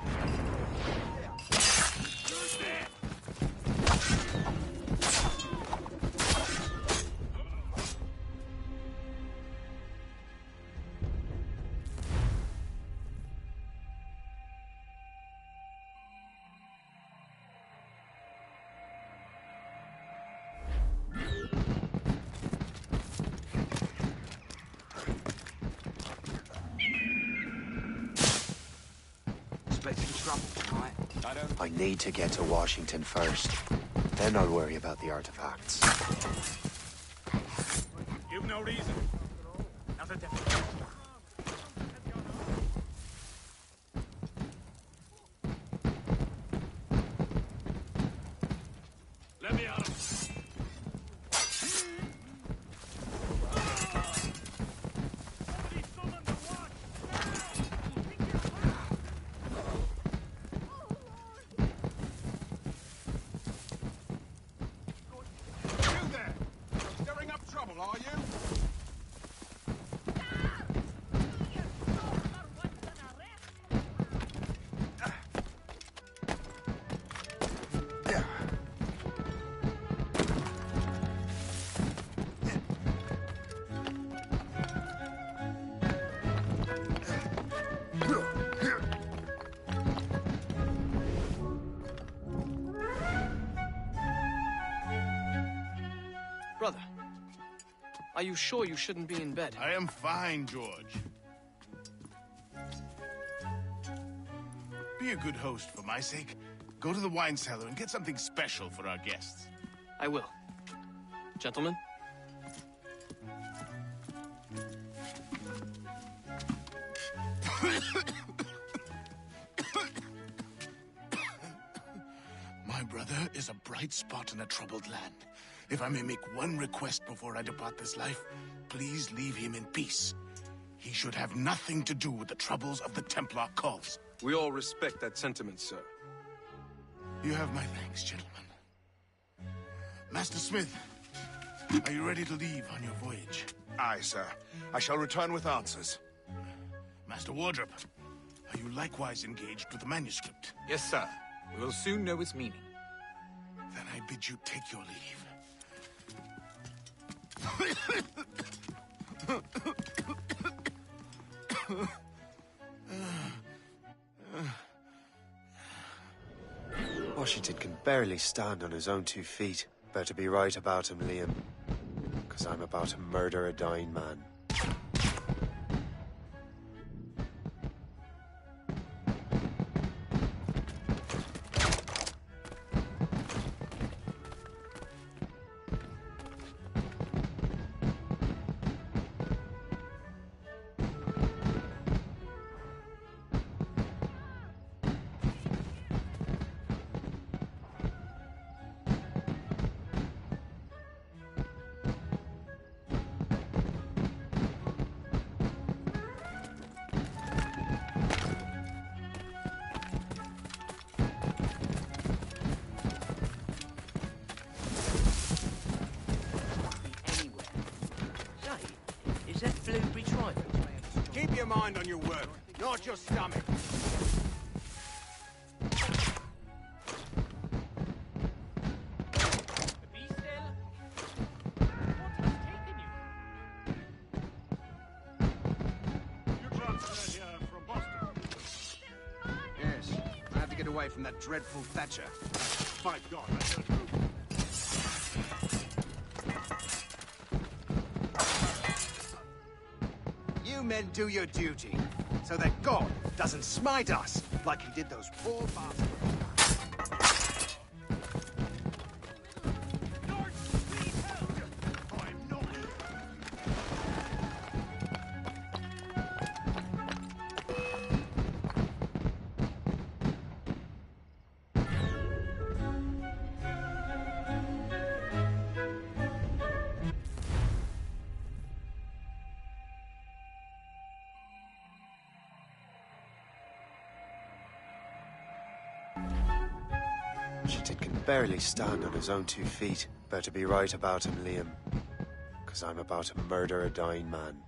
Speaker 1: I need to get to Washington first. Then I'll worry about the artifacts.
Speaker 6: You've no reason. Not a Let me out.
Speaker 20: Are you sure you shouldn't be in bed?
Speaker 5: I am fine, George. Be a good host for my sake. Go to the wine cellar and get something special for our guests.
Speaker 20: I will. Gentlemen?
Speaker 5: My brother is a bright spot in a troubled land. If I may make one request before I depart this life, please leave him in peace. He should have nothing to do with the troubles of the Templar cause.
Speaker 21: We all respect that sentiment, sir.
Speaker 5: You have my thanks, gentlemen. Master Smith, are you ready to leave on your voyage?
Speaker 14: Aye, sir. I shall return with answers.
Speaker 5: Master Wardrop, are you likewise engaged with the manuscript?
Speaker 22: Yes, sir. We will soon know its meaning.
Speaker 5: Then I bid you take your leave.
Speaker 1: Washington can barely stand on his own 2 feet. Better be right about him, Liam. 'Cause I'm about to murder a dying man.
Speaker 19: Keep your mind on your work, not your stomach.
Speaker 23: Yes, I have to get away from that dreadful Thatcher.
Speaker 19: By God, that's not true.
Speaker 23: You men do your duty, so that God doesn't smite us like he did those poor bastards.
Speaker 1: Washington can barely stand on his own 2 feet. Better be right about him, Liam. 'Cause I'm about to murder a dying man.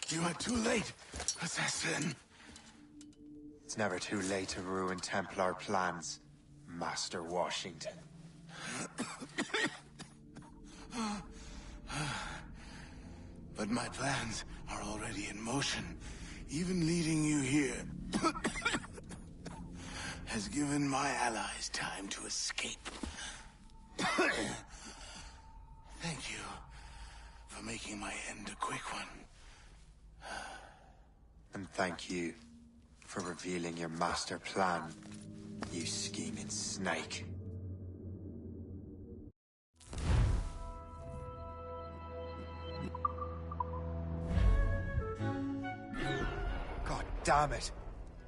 Speaker 5: You are too late, assassin.
Speaker 1: It's never too late to ruin Templar plans, Master Washington.
Speaker 5: But my plans are already in motion. Even leading you here has given my allies time to escape. Thank you
Speaker 7: for making my end a quick one.
Speaker 1: And thank you for revealing your master plan, you scheming snake. God damn it!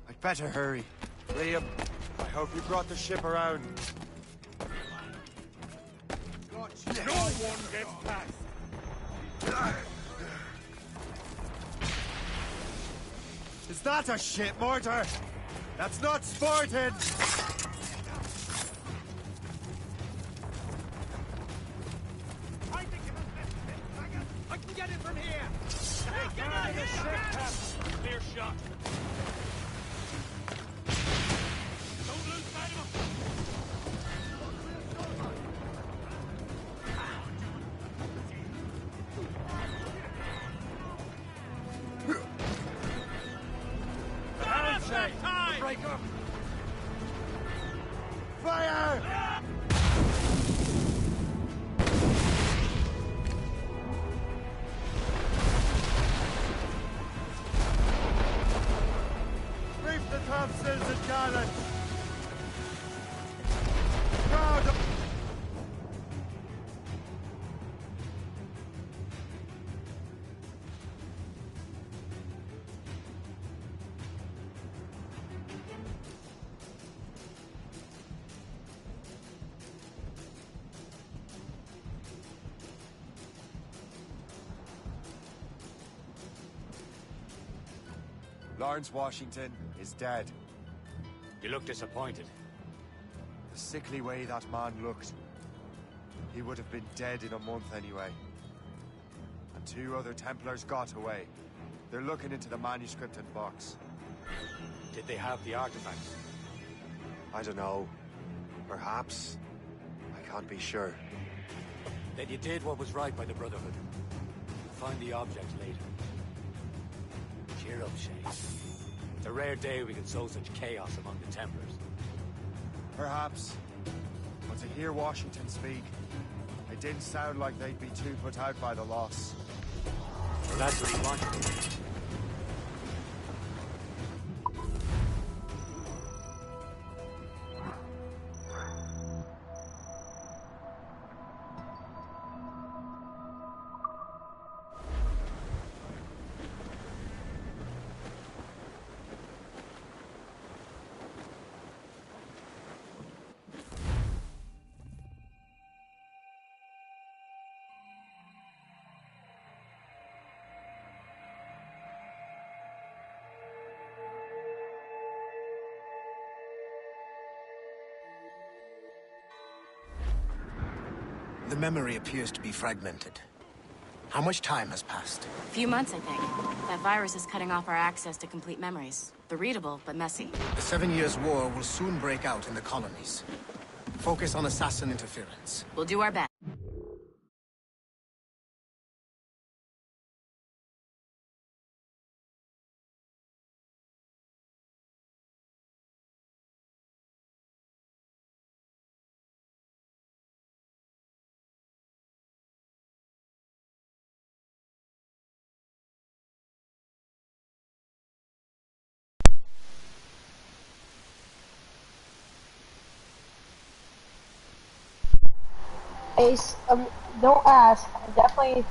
Speaker 1: I'd better hurry.
Speaker 4: Liam, I hope you brought the ship around.
Speaker 5: No one gets past.
Speaker 4: Is that a ship mortar? That's not Spartan!
Speaker 5: I can get it from here! Hey, get out of here! Clear shot. Don't lose sight of him! Break up!
Speaker 4: Fire! Reef the topsails and gallants! Crowd! Lawrence Washington is dead.
Speaker 2: You look disappointed.
Speaker 1: The sickly way that man looked. He would have been dead in a month anyway. And 2 other Templars got away. They're looking into the manuscript and box.
Speaker 2: Did they have the artifacts?
Speaker 1: I don't know. Perhaps. I can't be sure.
Speaker 2: Then you did what was right by the Brotherhood. Find the object later. Cheer up, Shay. It's a rare day we can sow such chaos among the Templars.
Speaker 1: Perhaps. But to hear Washington speak, it didn't sound like they'd be too put out by the loss.
Speaker 2: Well, that's what he wanted.
Speaker 12: The memory appears to be fragmented. How much time has passed?
Speaker 11: A few months, I think. That virus is cutting off our access to complete memories. They're readable, but messy.
Speaker 12: The 7 Years' War will soon break out in the colonies. Focus on assassin interference.
Speaker 11: We'll do our best.
Speaker 8: Ace, don't ask. I definitely